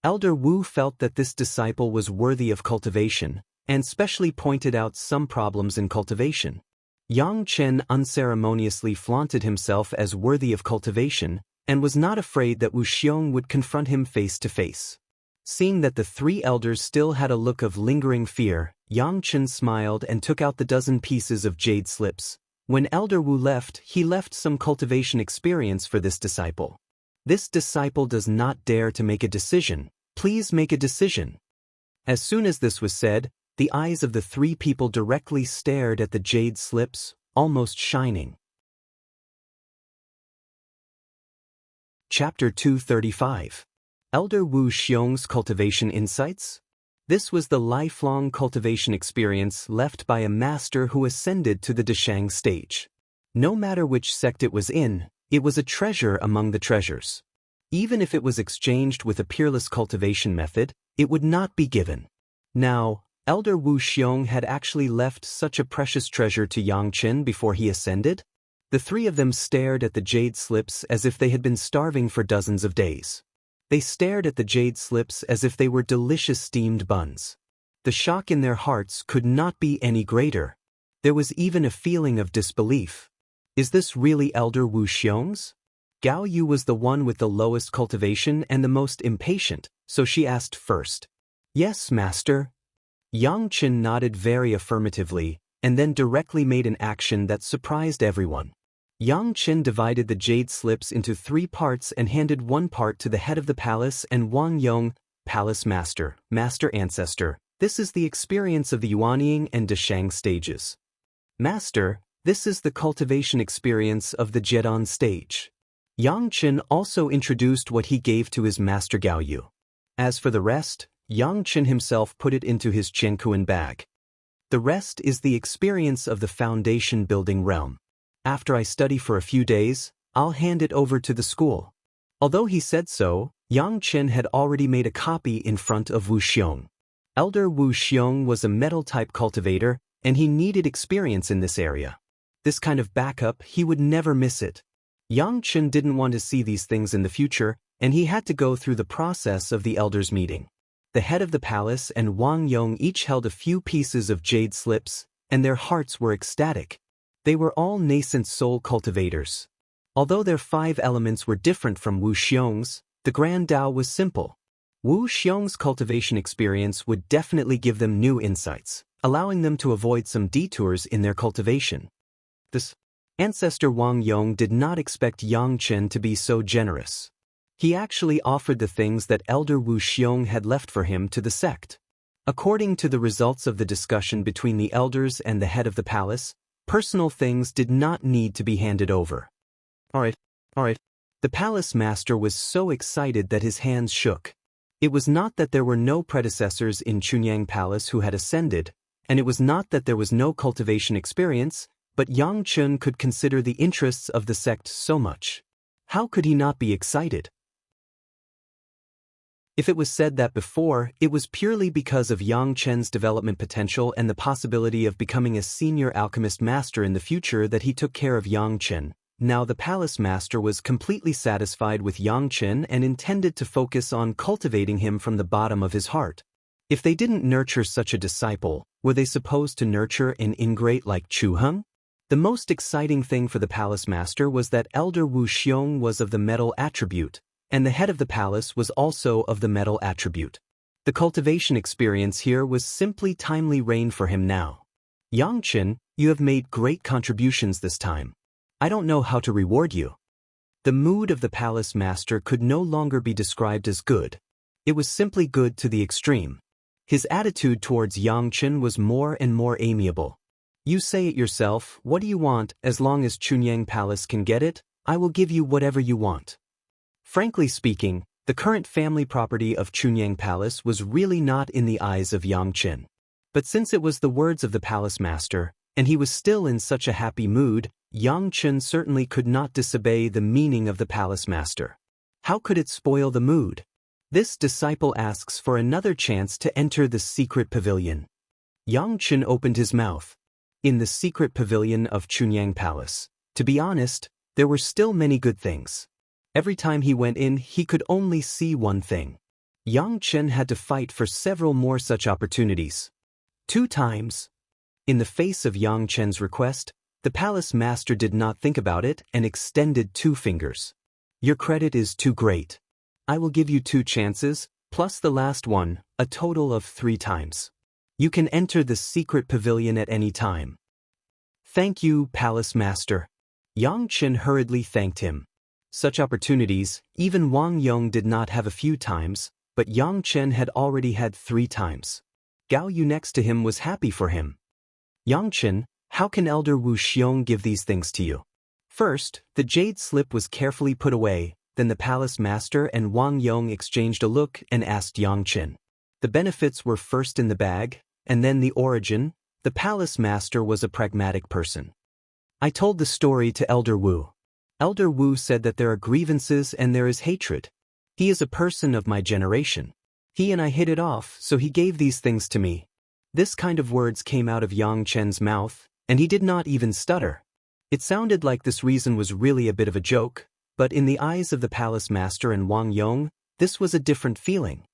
Elder Wu felt that this disciple was worthy of cultivation, and specially pointed out some problems in cultivation. Xianxin unceremoniously flaunted himself as worthy of cultivation, and was not afraid that Wu Xiong would confront him face to face. Seeing that the 3 elders still had a look of lingering fear, Xianxin smiled and took out the dozen pieces of jade slips. When Elder Wu left, he left some cultivation experience for this disciple. This disciple does not dare to make a decision. Please make a decision. As soon as this was said, the eyes of the 3 people directly stared at the jade slips, almost shining. Chapter 235. Elder Wu Xiong's Cultivation Insights? This was the lifelong cultivation experience left by a master who ascended to the Dashang stage. No matter which sect it was in, it was a treasure among the treasures. Even if it was exchanged with a peerless cultivation method, it would not be given. Now, Elder Wu Xiong had actually left such a precious treasure to Xianxin before he ascended. The 3 of them stared at the jade slips as if they had been starving for dozens of days. They stared at the jade slips as if they were delicious steamed buns. The shock in their hearts could not be any greater. There was even a feeling of disbelief. Is this really Elder Wu Xiong's? Gao Yu was the one with the lowest cultivation and the most impatient, so she asked first. "Yes, master." Xianxin nodded very affirmatively, and then directly made an action that surprised everyone. Xianxin divided the jade slips into 3 parts and handed 1 part to the head of the palace and Wang Yong, palace master, master ancestor. "This is the experience of the Yuanying and Dashang stages. Master, this is the cultivation experience of the Zhedan stage." Xianxin also introduced what he gave to his master Gao Yu. As for the rest, Xianxin himself put it into his Qiankuan bag. "The rest is the experience of the foundation building realm. After I study for a few days, I'll hand it over to the school." Although he said so, Xianxian had already made a copy in front of Wuxiong. Elder Wuxiong was a metal-type cultivator, and he needed experience in this area. This kind of backup, he would never miss it. Xianxian didn't want to see these things in the future, and he had to go through the process of the elders' meeting. The head of the palace and Wang Yong each held a few pieces of jade slips, and their hearts were ecstatic. They were all nascent soul cultivators. Although their 5 elements were different from Wuxiong's, the Grand Dao was simple. Wuxiong's cultivation experience would definitely give them new insights, allowing them to avoid some detours in their cultivation. This ancestor Wang Yong did not expect Xianxian to be so generous. He actually offered the things that Elder Wuxiong had left for him to the sect. According to the results of the discussion between the elders and the head of the palace, personal things did not need to be handed over. Alright. The palace master was so excited that his hands shook. It was not that there were no predecessors in Chunyang Palace who had ascended, and it was not that there was no cultivation experience, but Xianxian could consider the interests of the sect so much. How could he not be excited? If it was said that before, it was purely because of Xianxian's development potential and the possibility of becoming a senior alchemist master in the future that he took care of Xianxian. Now the palace master was completely satisfied with Xianxian and intended to focus on cultivating him from the bottom of his heart. If they didn't nurture such a disciple, were they supposed to nurture an ingrate like Chu Heng? The most exciting thing for the palace master was that Elder Wuxiong was of the metal attribute, and the head of the palace was also of the metal attribute. The cultivation experience here was simply timely rain for him now. Xianxian, you have made great contributions this time. I don't know how to reward you. The mood of the palace master could no longer be described as good. It was simply good to the extreme. His attitude towards Xianxian was more and more amiable. You say it yourself, what do you want? As long as Chunyang Palace can get it, I will give you whatever you want. Frankly speaking, the current family property of Chunyang Palace was really not in the eyes of Xianxian. But since it was the words of the palace master, and he was still in such a happy mood, Xianxian certainly could not disobey the meaning of the palace master. How could it spoil the mood? This disciple asks for another chance to enter the secret pavilion. Xianxian opened his mouth. In the secret pavilion of Chunyang Palace, to be honest, there were still many good things. Every time he went in, he could only see one thing. Xianxian had to fight for several more such opportunities. 2 times. In the face of Xianxian's request, the palace master did not think about it and extended 2 fingers. Your credit is too great. I will give you 2 chances, plus the last one, a total of 3 times. You can enter the secret pavilion at any time. Thank you, palace master. Xianxian hurriedly thanked him. Such opportunities, even Wang Yong did not have a few times, but Xianxian had already had 3 times. Gao Yu next to him was happy for him. Xianxian, how can Elder Wuxiong give these things to you? First, the jade slip was carefully put away, then the palace master and Wang Yong exchanged a look and asked Xianxian. The benefits were first in the bag, and then the origin. The palace master was a pragmatic person. I told the story to Elder Wu. Elder Wu said that there are grievances and there is hatred. He is a person of my generation. He and I hit it off, so he gave these things to me. This kind of words came out of Xianxian's mouth, and he did not even stutter. It sounded like this reason was really a bit of a joke, but in the eyes of the palace master and Wang Yong, this was a different feeling.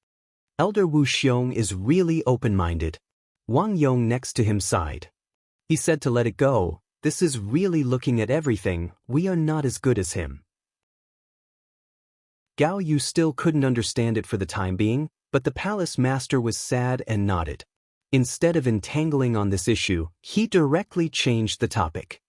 Elder Wuxiong is really open-minded. Wang Yong next to him sighed. He said to let it go. This is really looking at everything, we are not as good as him. Gao Yu still couldn't understand it for the time being, but the palace master was sad and nodded. Instead of entangling on this issue, he directly changed the topic.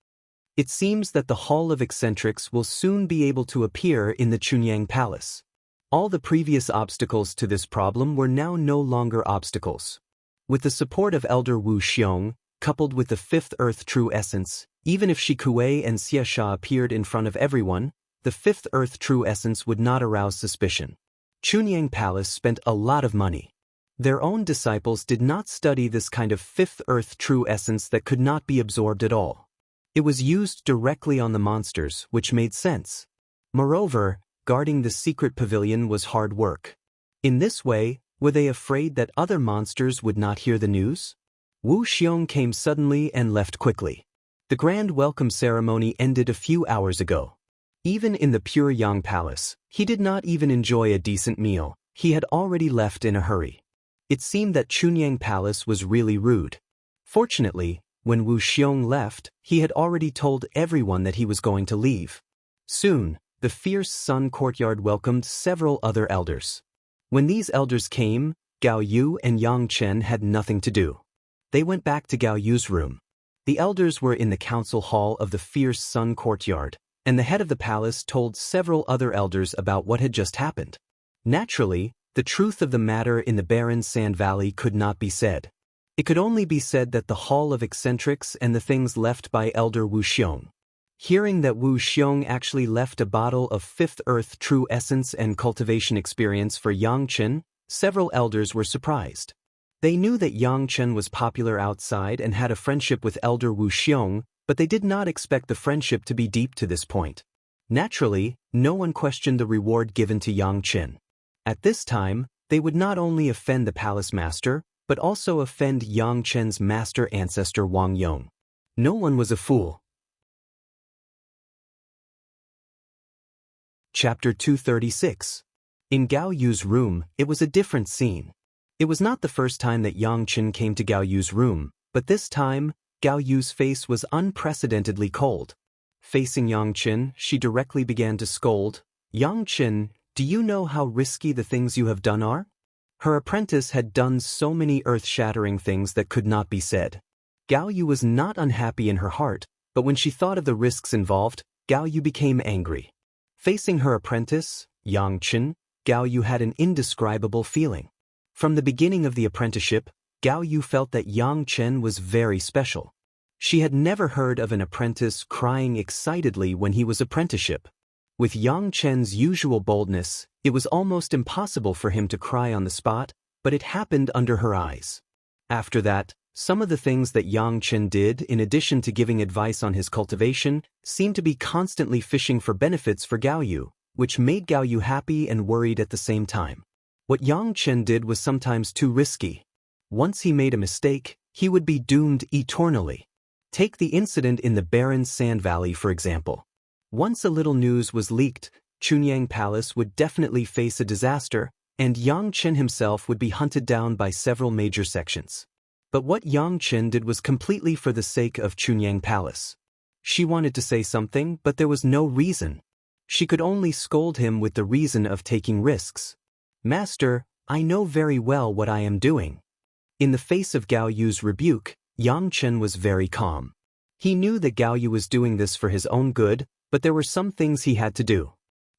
It seems that the Hall of Eccentrics will soon be able to appear in the Chunyang Palace. All the previous obstacles to this problem were now no longer obstacles. With the support of Elder Wuxiong, coupled with the 5th Earth True Essence, even if Shikuei and Xiaxia appeared in front of everyone, the 5th Earth True Essence would not arouse suspicion. Chunyang Palace spent a lot of money. Their own disciples did not study this kind of 5th Earth True Essence that could not be absorbed at all. It was used directly on the monsters, which made sense. Moreover, guarding the secret pavilion was hard work. In this way, were they afraid that other monsters would not hear the news? Wu Xiong came suddenly and left quickly. The grand welcome ceremony ended a few hours ago. Even in the pure Yang Palace, he did not even enjoy a decent meal. He had already left in a hurry. It seemed that Chunyang Palace was really rude. Fortunately, when Wu Xiong left, he had already told everyone that he was going to leave. Soon, the fierce sun courtyard welcomed several other elders. When these elders came, Gao Yu and Yang Chen had nothing to do. They went back to Gao Yu's room. The elders were in the council hall of the fierce sun courtyard, and the head of the palace told several other elders about what had just happened. Naturally, the truth of the matter in the barren sand valley could not be said. It could only be said that the hall of eccentrics and the things left by Elder Wu Xiong. Hearing that Wu Xiong actually left a bottle of Fifth Earth True Essence and Cultivation Experience for Yang Chen, several elders were surprised. They knew that Yang Chen was popular outside and had a friendship with Elder Wu Xiong, but they did not expect the friendship to be deep to this point. Naturally, no one questioned the reward given to Yang Chen. At this time, they would not only offend the palace master, but also offend Yang Chen's master ancestor Wang Yong. No one was a fool. Chapter 236. In Gao Yu's room, it was a different scene. It was not the first time that Yang Chen came to Gao Yu's room, but this time, Gao Yu's face was unprecedentedly cold. Facing Yang Chen, she directly began to scold, "Yang Chen, do you know how risky the things you have done are?" Her apprentice had done so many earth-shattering things that could not be said. Gao Yu was not unhappy in her heart, but when she thought of the risks involved, Gao Yu became angry. Facing her apprentice, Yang Chen, Gao Yu had an indescribable feeling. From the beginning of the apprenticeship, Gao Yu felt that Yang Chen was very special. She had never heard of an apprentice crying excitedly when he was apprenticeship. With Yang Chen's usual boldness, it was almost impossible for him to cry on the spot, but it happened under her eyes. After that, some of the things that Yang Chen did, in addition to giving advice on his cultivation, seemed to be constantly fishing for benefits for Gao Yu, which made Gao Yu happy and worried at the same time. What Yang Chen did was sometimes too risky. Once he made a mistake, he would be doomed eternally. Take the incident in the barren sand valley for example. Once a little news was leaked, Chunyang Palace would definitely face a disaster, and Yang Chen himself would be hunted down by several major sections. But what Yang Chen did was completely for the sake of Chunyang Palace. She wanted to say something, but there was no reason. She could only scold him with the reason of taking risks. "Master, I know very well what I am doing." In the face of Gao Yu's rebuke, Yang Chen was very calm. He knew that Gao Yu was doing this for his own good, but there were some things he had to do.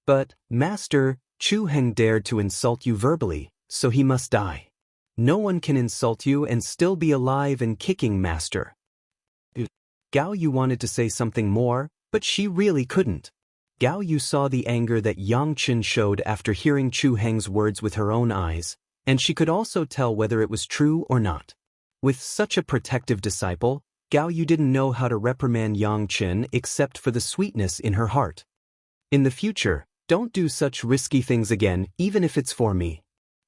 "But, Master, Chu Heng dared to insult you verbally, so he must die. No one can insult you and still be alive and kicking, Master." Gao Yu wanted to say something more, but she really couldn't. Gao Yu saw the anger that Yang Chen showed after hearing Chu Heng's words with her own eyes, and she could also tell whether it was true or not. With such a protective disciple, Gao Yu didn't know how to reprimand Yang Chen except for the sweetness in her heart. "In the future, don't do such risky things again, even if it's for me."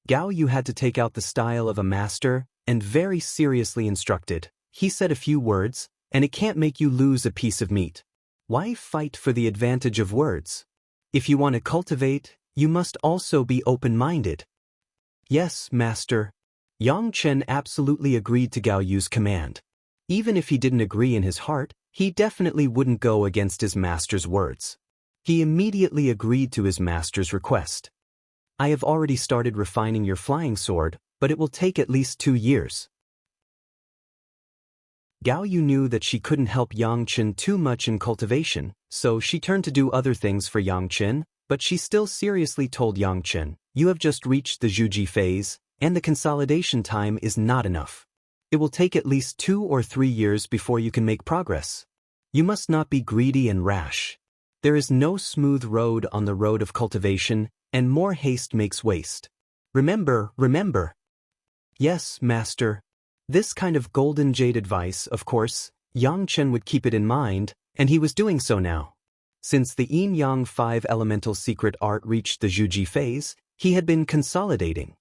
Gao Yu had to take out the style of a master, and very seriously instructed. He said a few words, and it can't make you lose a piece of meat. Why fight for the advantage of words? If you want to cultivate, you must also be open-minded. "Yes, Master." Yang Chen absolutely agreed to Gao Yu's command. Even if he didn't agree in his heart, he definitely wouldn't go against his master's words. He immediately agreed to his master's request. "I have already started refining your flying sword, but it will take at least 2 years. Gao Yu knew that she couldn't help Yang Chen too much in cultivation, so she turned to do other things for Yang Chen, but she still seriously told Yang Chen, "You have just reached the Zhuji phase, and the consolidation time is not enough. It will take at least 2 or 3 years before you can make progress. You must not be greedy and rash. There is no smooth road on the road of cultivation, and more haste makes waste. Remember, remember." "Yes, Master." This kind of golden jade advice, of course, Yang Chen would keep it in mind, and he was doing so now. Since the yin-yang 5 elemental secret art reached the Zhuji phase, he had been consolidating.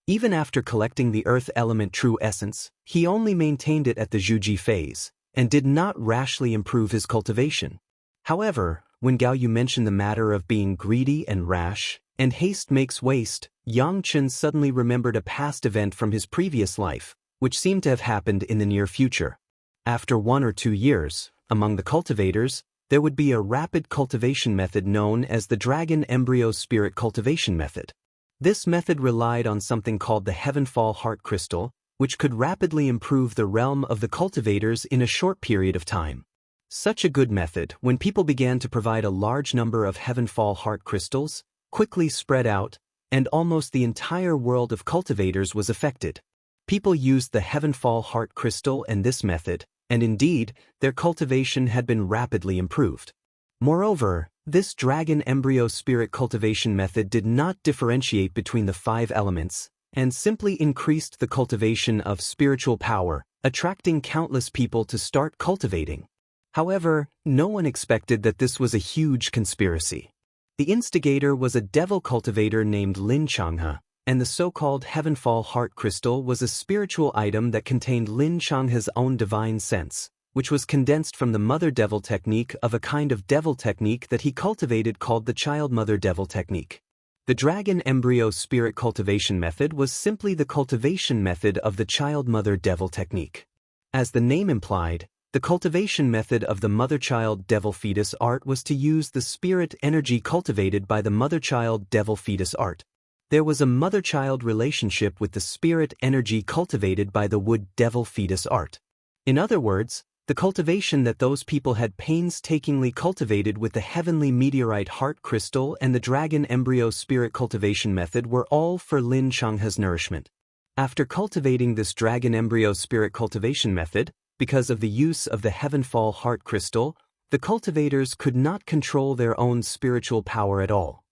Even after collecting the earth element true essence, he only maintained it at the Zhuji phase, and did not rashly improve his cultivation. However, when Gao Yu mentioned the matter of being greedy and rash, and haste makes waste, Xianxian suddenly remembered a past event from his previous life, which seemed to have happened in the near future. After 1 or 2 years, among the cultivators, there would be a rapid cultivation method known as the Dragon Embryo Spirit Cultivation Method. This method relied on something called the Heaven-defying Heart Crystal, which could rapidly improve the realm of the cultivators in a short period of time. Such a good method, when people began to provide a large number of Heaven-defying Heart Crystals, quickly spread out, and almost the entire world of cultivators was affected. People used the Heaven-defying Heart Crystal and this method, and indeed, their cultivation had been rapidly improved. Moreover, this Dragon Embryo Spirit Cultivation Method did not differentiate between the 5 elements, and simply increased the cultivation of spiritual power, attracting countless people to start cultivating. However, no one expected that this was a huge conspiracy. The instigator was a devil cultivator named Lin Changhe, and the so-called Heaven-defying Heart Crystal was a spiritual item that contained Lin Changhe's own divine sense, which was condensed from the Mother Devil technique of a kind of devil technique that he cultivated called the Child Mother Devil technique. The Dragon Embryo Spirit Cultivation Method was simply the cultivation method of the Child Mother Devil technique. As the name implied, the cultivation method of the Mother-Child Devil Fetus art was to use the spirit energy cultivated by the Mother-Child Devil Fetus art. There was a mother-child relationship with the spirit energy cultivated by the Wood Devil Fetus art. In other words, the cultivation that those people had painstakingly cultivated with the Heavenly Meteorite Heart Crystal and the Dragon Embryo Spirit Cultivation Method were all for Lin Changhe's nourishment. After cultivating this Dragon Embryo Spirit Cultivation Method, because of the use of the Heaven-defying Heart Crystal, the cultivators could not control their own spiritual power at all.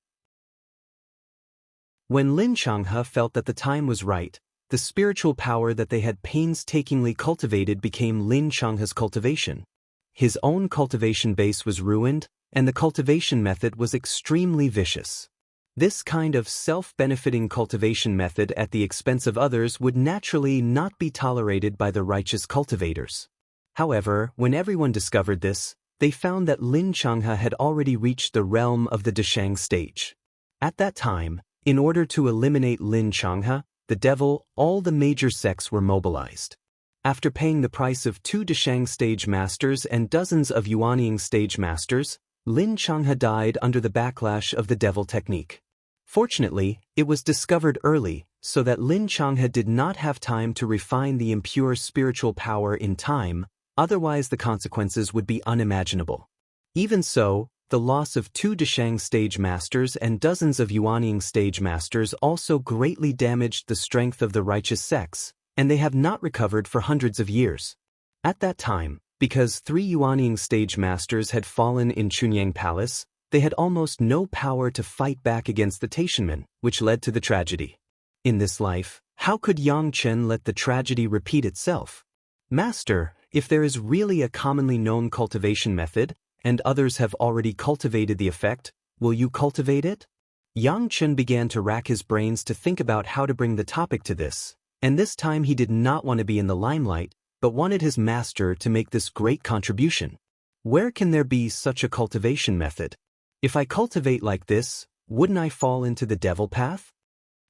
When Lin Changhe felt that the time was right, the spiritual power that they had painstakingly cultivated became Lin Changhe's cultivation. His own cultivation base was ruined, and the cultivation method was extremely vicious. This kind of self-benefiting cultivation method at the expense of others would naturally not be tolerated by the righteous cultivators. However, when everyone discovered this, they found that Lin Changhe had already reached the realm of the Dashang stage. At that time, in order to eliminate Lin Changhe, the devil, all the major sects were mobilized. After paying the price of 2 Dashang stage masters and dozens of Yuanying stage masters, Lin Changhe died under the backlash of the devil technique. Fortunately, it was discovered early, so that Lin Changhe did not have time to refine the impure spiritual power in time, otherwise the consequences would be unimaginable. Even so, the loss of 2 Dashang stage masters and dozens of Yuanying stage masters also greatly damaged the strength of the righteous sects, and they have not recovered for hundreds of years. At that time, because 3 Yuanying stage masters had fallen in Chunyang Palace, they had almost no power to fight back against the Taishanmen, which led to the tragedy. In this life, how could Yangchen let the tragedy repeat itself? Master, if there is really a commonly known cultivation method, and others have already cultivated the effect, will you cultivate it? Yangchen began to rack his brains to think about how to bring the topic to this, and this time he did not want to be in the limelight, but wanted his master to make this great contribution. Where can there be such a cultivation method? If I cultivate like this, wouldn't I fall into the devil path?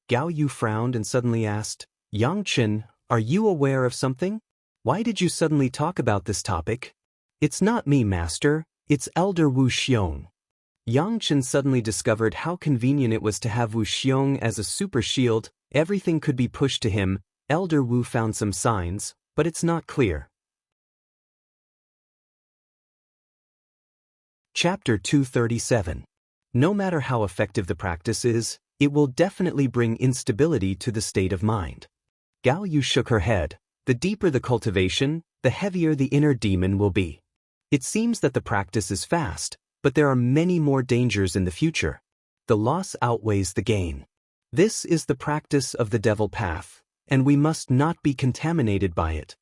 Gao Yu frowned and suddenly asked, Yangchen, are you aware of something? Why did you suddenly talk about this topic? It's not me, master. It's Elder Wu Xiong. Yangchen suddenly discovered how convenient it was to have Wu Xiong as a super shield. Everything could be pushed to him. Elder Wu found some signs, but it's not clear. Chapter 237. No matter how effective the practice is, it will definitely bring instability to the state of mind. Gao Yu shook her head. The deeper the cultivation, the heavier the inner demon will be. It seems that the practice is fast, but there are many more dangers in the future. The loss outweighs the gain. This is the practice of the devil path, and we must not be contaminated by it.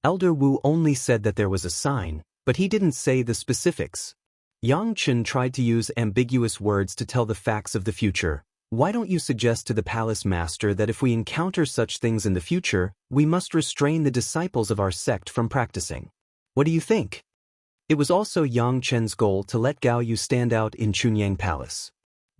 Elder Wu only said that there was a sign, but he didn't say the specifics. Xianxian tried to use ambiguous words to tell the facts of the future. Why don't you suggest to the palace master that if we encounter such things in the future, we must restrain the disciples of our sect from practicing? What do you think? It was also Yang Chen's goal to let Gao Yu stand out in Chunyang Palace.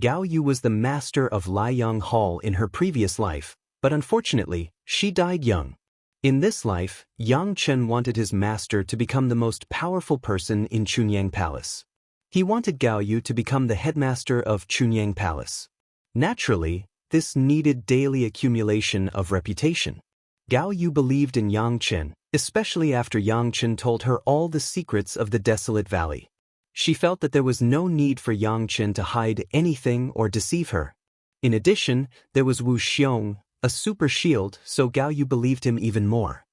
Gao Yu was the master of Liang Hall in her previous life, but unfortunately, she died young. In this life, Yang Chen wanted his master to become the most powerful person in Chunyang Palace. He wanted Gao Yu to become the headmaster of Chunyang Palace. Naturally, this needed daily accumulation of reputation. Gao Yu believed in Yang Chen, especially after Yang Chen told her all the secrets of the desolate valley. She felt that there was no need for Yang Chen to hide anything or deceive her. In addition, there was Wu Xiong, a super shield, so Gao Yu believed him even more.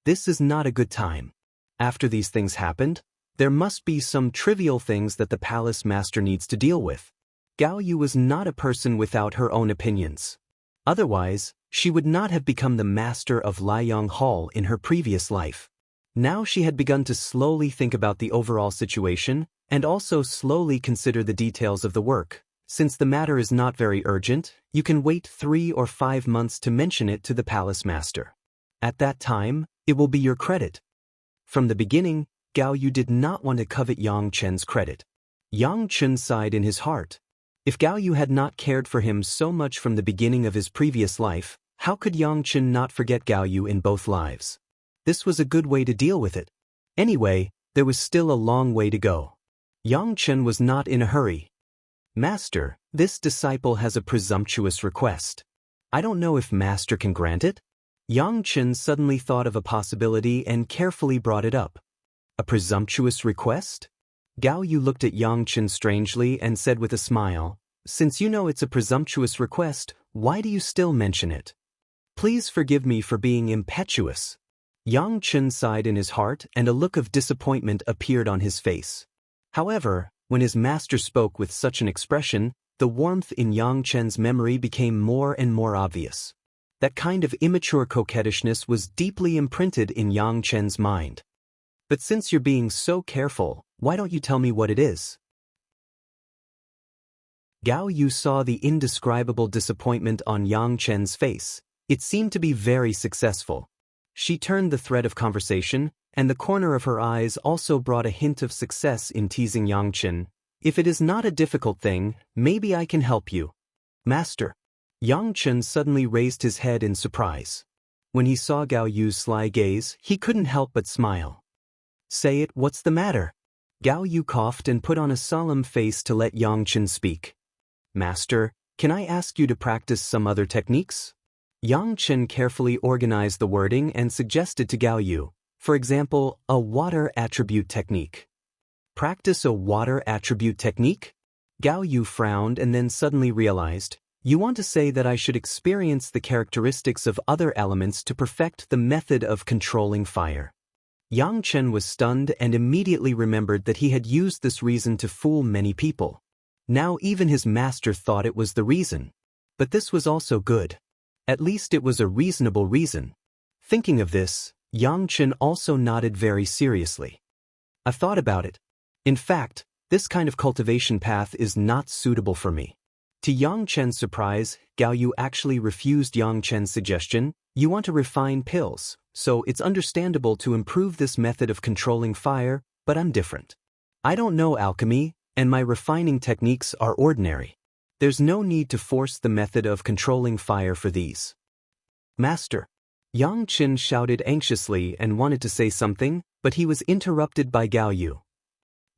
This is not a good time. After these things happened, there must be some trivial things that the palace master needs to deal with. Gao Yu was not a person without her own opinions. Otherwise, she would not have become the master of Liang Hall in her previous life. Now she had begun to slowly think about the overall situation, and also slowly consider the details of the work. Since the matter is not very urgent, you can wait 3 or 5 months to mention it to the palace master. At that time, it will be your credit. From the beginning, Gao Yu did not want to covet Yang Chen's credit. Yang Chen sighed in his heart. If Gao Yu had not cared for him so much from the beginning of his previous life, how could Yang Chen not forget Gao Yu in both lives? This was a good way to deal with it. Anyway, there was still a long way to go. Yang Chen was not in a hurry. Master, this disciple has a presumptuous request. I don't know if Master can grant it? Yang Chen suddenly thought of a possibility and carefully brought it up. A presumptuous request? Gao Yu looked at Yang Chen strangely and said with a smile, "Since you know it's a presumptuous request, why do you still mention it? Please forgive me for being impetuous." Yang Chen sighed in his heart and a look of disappointment appeared on his face. However, when his master spoke with such an expression, the warmth in Yang Chen's memory became more and more obvious. That kind of immature coquettishness was deeply imprinted in Yang Chen's mind. But since you're being so careful, why don't you tell me what it is? Gao Yu saw the indescribable disappointment on Yang Chen's face. It seemed to be very successful. She turned the thread of conversation, and the corner of her eyes also brought a hint of success in teasing Yang Chen. If it is not a difficult thing, maybe I can help you. Master. Yang Chen suddenly raised his head in surprise. When he saw Gao Yu's sly gaze, he couldn't help but smile. Say it, what's the matter? Gao Yu coughed and put on a solemn face to let Yang Chen speak. Master, can I ask you to practice some other techniques? Yang Chen carefully organized the wording and suggested to Gao Yu, for example, a water attribute technique. Practice a water attribute technique? Gao Yu frowned and then suddenly realized, you want to say that I should experience the characteristics of other elements to perfect the method of controlling fire. Yang Chen was stunned and immediately remembered that he had used this reason to fool many people. Now even his master thought it was the reason. But this was also good. At least it was a reasonable reason. Thinking of this, Yang Chen also nodded very seriously. I've thought about it. In fact, this kind of cultivation path is not suitable for me. To Yang Chen's surprise, Gao Yu actually refused Yang Chen's suggestion. You want to refine pills, so it's understandable to improve this method of controlling fire, but I'm different. I don't know alchemy, and my refining techniques are ordinary. There's no need to force the method of controlling fire for these. Master. Yang Chen shouted anxiously and wanted to say something, but he was interrupted by Gao Yu.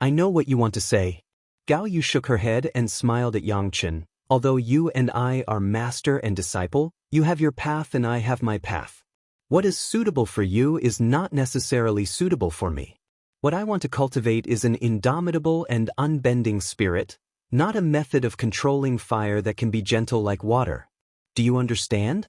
I know what you want to say. Gao Yu shook her head and smiled at Yang Chen. Although you and I are master and disciple, you have your path and I have my path. What is suitable for you is not necessarily suitable for me. What I want to cultivate is an indomitable and unbending spirit, not a method of controlling fire that can be gentle like water. Do you understand?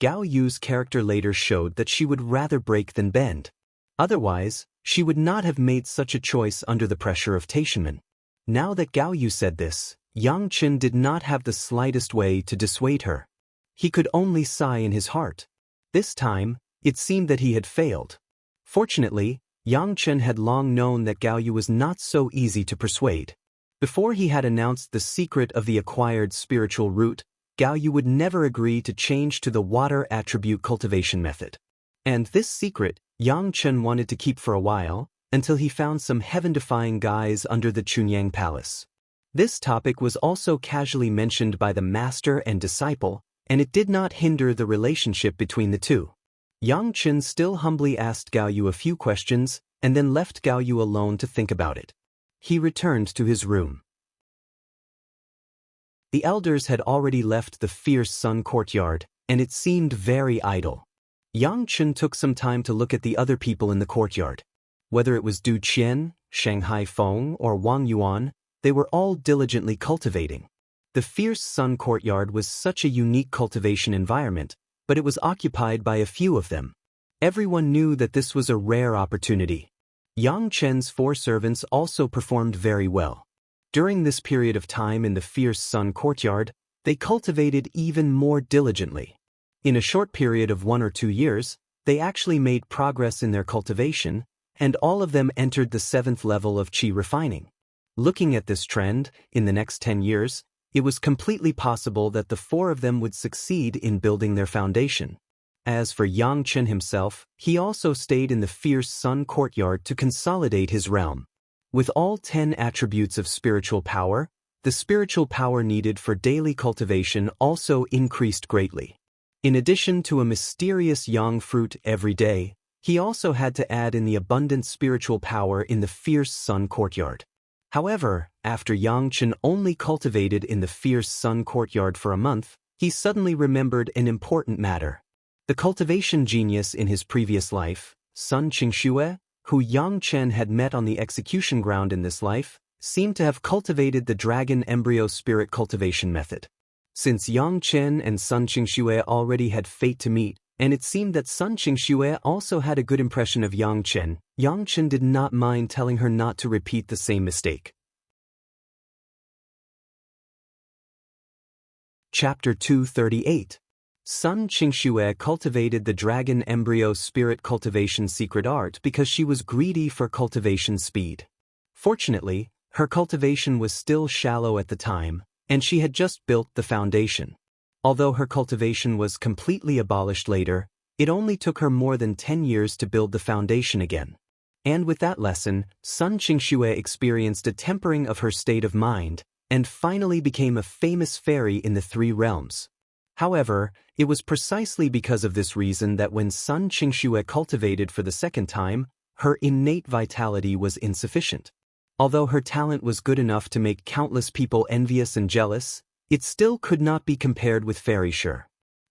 Gao Yu's character later showed that she would rather break than bend. Otherwise, she would not have made such a choice under the pressure of Taishanmen. Now that Gao Yu said this, Yang Chen did not have the slightest way to dissuade her. He could only sigh in his heart. This time, it seemed that he had failed. Fortunately, Xianxian had long known that Gao Yu was not so easy to persuade. Before he had announced the secret of the acquired spiritual root, Gao Yu would never agree to change to the water attribute cultivation method. And this secret, Xianxian wanted to keep for a while, until he found some heaven-defying guys under the Chunyang Palace. This topic was also casually mentioned by the master and disciple, and it did not hinder the relationship between the two. Xianxian still humbly asked Gao Yu a few questions, and then left Gao Yu alone to think about it. He returned to his room. The elders had already left the fierce sun courtyard, and it seemed very idle. Xianxian took some time to look at the other people in the courtyard. Whether it was Du Qian, Shanghai Feng, or Wang Yuan, they were all diligently cultivating. The fierce sun courtyard was such a unique cultivation environment, but it was occupied by a few of them. Everyone knew that this was a rare opportunity. Yang Chen's 4 servants also performed very well. During this period of time in the fierce sun courtyard, they cultivated even more diligently. In a short period of 1 or 2 years, they actually made progress in their cultivation, and all of them entered the 7th level of qi refining. Looking at this trend, in the next 10 years, it was completely possible that the 4 of them would succeed in building their foundation. As for Yang Chen himself, he also stayed in the fierce sun courtyard to consolidate his realm. With all 10 attributes of spiritual power, the spiritual power needed for daily cultivation also increased greatly. In addition to a mysterious yang fruit every day, he also had to add in the abundant spiritual power in the fierce sun courtyard. However, after Yang Chen only cultivated in the fierce sun courtyard for a month, he suddenly remembered an important matter. The cultivation genius in his previous life, Sun Qingxue, who Yang Chen had met on the execution ground in this life, seemed to have cultivated the dragon embryo spirit cultivation method. Since Yang Chen and Sun Qingxue already had fate to meet, and it seemed that Sun Qingxue also had a good impression of Yang Chen did not mind telling her not to repeat the same mistake. Chapter 238. Sun Qingxue cultivated the dragon embryo spirit cultivation secret art because she was greedy for cultivation speed. Fortunately, her cultivation was still shallow at the time, and she had just built the foundation. Although her cultivation was completely abolished later, it only took her more than 10 years to build the foundation again. And with that lesson, Sun Qingxue experienced a tempering of her state of mind, and finally became a famous fairy in the 3 realms. However, it was precisely because of this reason that when Sun Qingxue cultivated for the 2nd time, her innate vitality was insufficient. Although her talent was good enough to make countless people envious and jealous, it still could not be compared with Fairy Shi.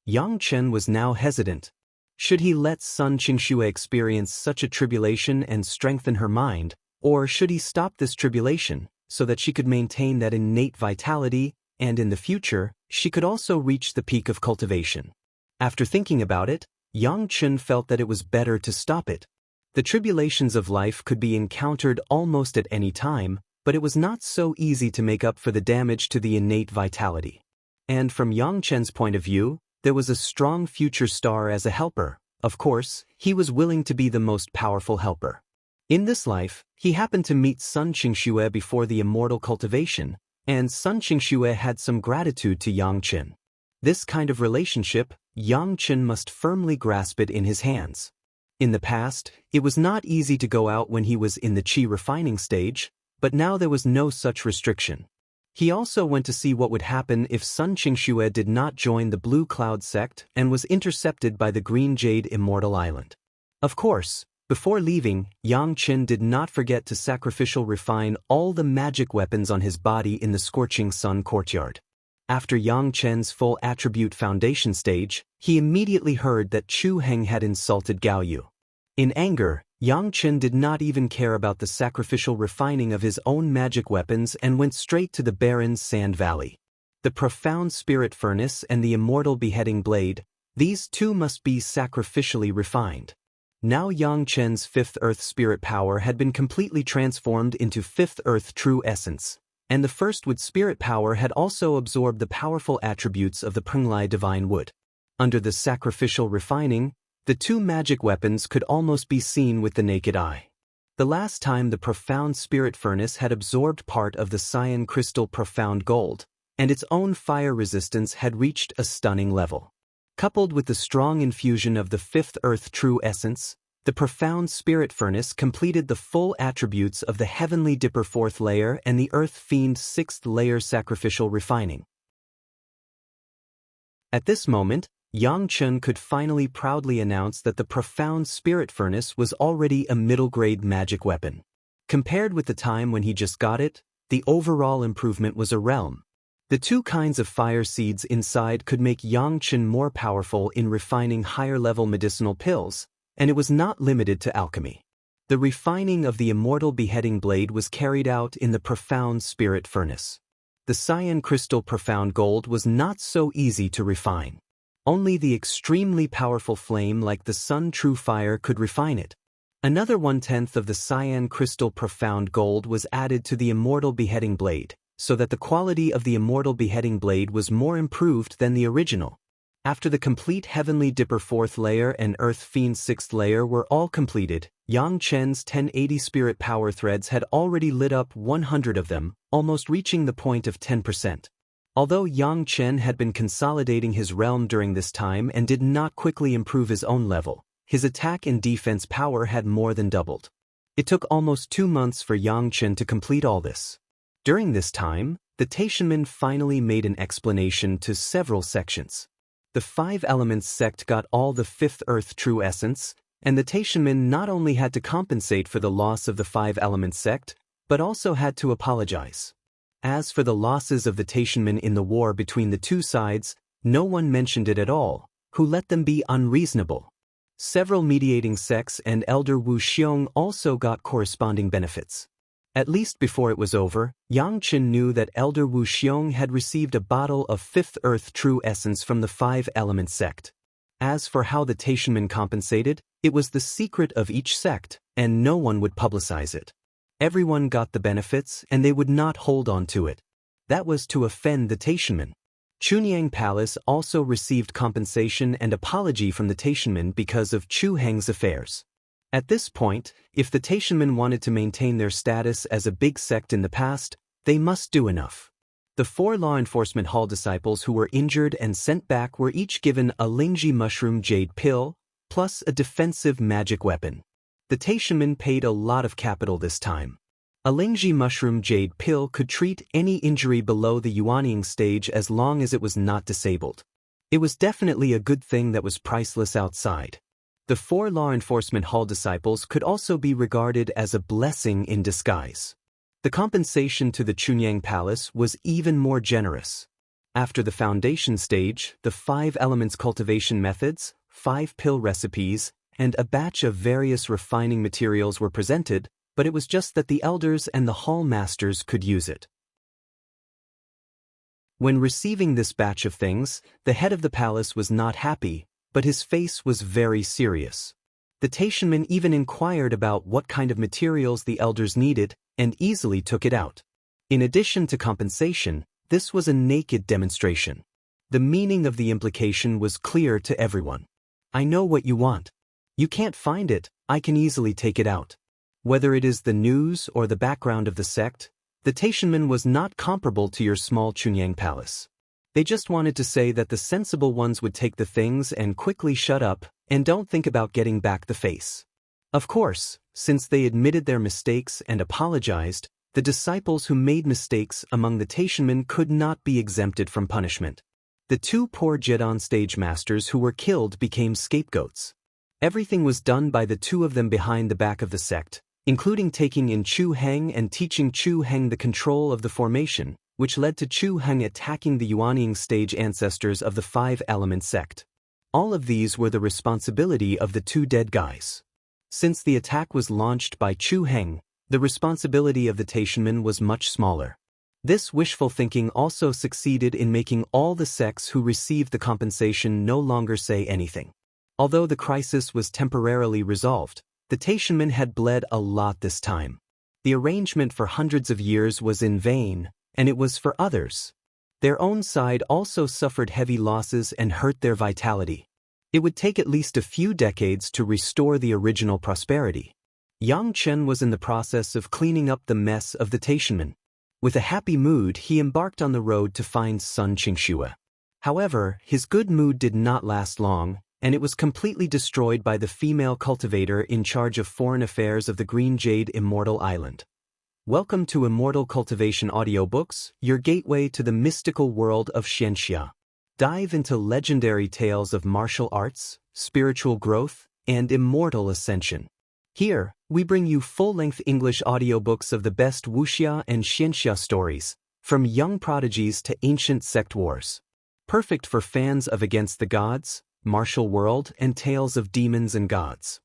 Yang Chen was now hesitant. Should he let Sun Qingxue experience such a tribulation and strengthen her mind, or should he stop this tribulation, so that she could maintain that innate vitality, and in the future, she could also reach the peak of cultivation? After thinking about it, Yang Chen felt that it was better to stop it. The tribulations of life could be encountered almost at any time, but it was not so easy to make up for the damage to the innate vitality. And from Yang Chen's point of view, there was a strong future star as a helper. Of course, he was willing to be the most powerful helper. In this life, he happened to meet Sun Qingxue before the immortal cultivation, and Sun Qingxue had some gratitude to Yang Chen. This kind of relationship, Yang Chen must firmly grasp it in his hands. In the past, it was not easy to go out when he was in the qi refining stage, but now there was no such restriction. He also went to see what would happen if Sun Qingxue did not join the Blue Cloud sect and was intercepted by the Green Jade Immortal Island. Of course, before leaving, Yang Chen did not forget to sacrificial refine all the magic weapons on his body in the scorching sun courtyard. After Yang Chen's full attribute foundation stage, he immediately heard that Chu Heng had insulted Gao Yu. In anger, Yang Chen did not even care about the sacrificial refining of his own magic weapons and went straight to the barren sand valley. The profound spirit furnace and the immortal beheading blade, these 2 must be sacrificially refined. Now Yang Chen's 5th earth spirit power had been completely transformed into 5th earth true essence, and the 1st wood spirit power had also absorbed the powerful attributes of the Penglai divine wood. Under the sacrificial refining, the 2 magic weapons could almost be seen with the naked eye. The last time the profound spirit furnace had absorbed part of the cyan crystal profound gold, and its own fire resistance had reached a stunning level. Coupled with the strong infusion of the fifth earth true essence, the profound spirit furnace completed the full attributes of the heavenly dipper fourth layer and the earth fiend sixth layer sacrificial refining. At this moment, Xianxian could finally proudly announce that the profound spirit furnace was already a middle-grade magic weapon. Compared with the time when he just got it, the overall improvement was a realm. The two kinds of fire seeds inside could make Xianxian more powerful in refining higher-level medicinal pills, and it was not limited to alchemy. The refining of the immortal beheading blade was carried out in the profound spirit furnace. The cyan crystal profound gold was not so easy to refine. Only the extremely powerful flame like the sun true fire could refine it. Another 1/10 of the cyan crystal profound gold was added to the immortal beheading blade, so that the quality of the immortal beheading blade was more improved than the original. After the complete heavenly dipper fourth layer and earth fiend sixth layer were all completed, Xianxian's 1080 spirit power threads had already lit up 100 of them, almost reaching the point of 10%. Although Xianxian had been consolidating his realm during this time and did not quickly improve his own level, his attack and defense power had more than doubled. It took almost 2 months for Xianxian to complete all this. During this time, the Taishanmen finally made an explanation to several sections. The Five Elements sect got all the fifth earth true essence, and the Taishanmen not only had to compensate for the loss of the Five Elements sect, but also had to apologize. As for the losses of the Taishanmen in the war between the two sides, no one mentioned it at all, who let them be unreasonable. Several mediating sects and Elder Wu Xiong also got corresponding benefits. At least before it was over, Xianxian knew that Elder Wu Xiong had received a bottle of fifth earth true essence from the Five Elements sect. As for how the Taishanmen compensated, it was the secret of each sect, and no one would publicize it. Everyone got the benefits, and they would not hold on to it. That was to offend the Taishanmen. Chunyang Palace also received compensation and apology from the Taishanmen because of Chu Heng's affairs. At this point, if the Taishanmen wanted to maintain their status as a big sect in the past, they must do enough. The 4 law enforcement hall disciples who were injured and sent back were each given a Lingji mushroom jade pill, plus a defensive magic weapon. The Taishanmen paid a lot of capital this time. A Lingji mushroom jade pill could treat any injury below the Yuanying stage as long as it was not disabled. It was definitely a good thing that was priceless outside. The 4 law enforcement hall disciples could also be regarded as a blessing in disguise. The compensation to the Chunyang Palace was even more generous. After the foundation stage, the 5 elements cultivation methods, 5 pill recipes, and a batch of various refining materials were presented, but it was just that the elders and the hall masters could use it. When receiving this batch of things, the head of the palace was not happy, but his face was very serious. The Taishanmen even inquired about what kind of materials the elders needed, and easily took it out. In addition to compensation, this was a naked demonstration. The meaning of the implication was clear to everyone. I know what you want. You can't find it, I can easily take it out. Whether it is the news or the background of the sect, the Taishanmen was not comparable to your small Chunyang Palace. They just wanted to say that the sensible ones would take the things and quickly shut up, and don't think about getting back the face. Of course, since they admitted their mistakes and apologized, the disciples who made mistakes among the Taishanmen could not be exempted from punishment. The 2 poor Jedon stage masters who were killed became scapegoats. Everything was done by the 2 of them behind the back of the sect, including taking in Chu Heng and teaching Chu Heng the control of the formation, which led to Chu Heng attacking the Yuanying stage ancestors of the 5 element sect. All of these were the responsibility of the 2 dead guys. Since the attack was launched by Chu Heng, the responsibility of the Taishanmen was much smaller. This wishful thinking also succeeded in making all the sects who received the compensation no longer say anything. Although the crisis was temporarily resolved, the Taishanmen had bled a lot this time. The arrangement for hundreds of years was in vain, and it was for others. Their own side also suffered heavy losses and hurt their vitality. It would take at least a few decades to restore the original prosperity. Yang Chen was in the process of cleaning up the mess of the Taishanmen. With a happy mood, he embarked on the road to find Sun Qingxue. However, his good mood did not last long, and it was completely destroyed by the female cultivator in charge of foreign affairs of the Green Jade Immortal Island. Welcome to Immortal Cultivation Audiobooks, your gateway to the mystical world of Xianxia. Dive into legendary tales of martial arts, spiritual growth, and immortal ascension. Here, we bring you full-length English audiobooks of the best Wuxia and Xianxia stories, from young prodigies to ancient sect wars. Perfect for fans of Against the Gods, Martial World, and tales of demons and gods.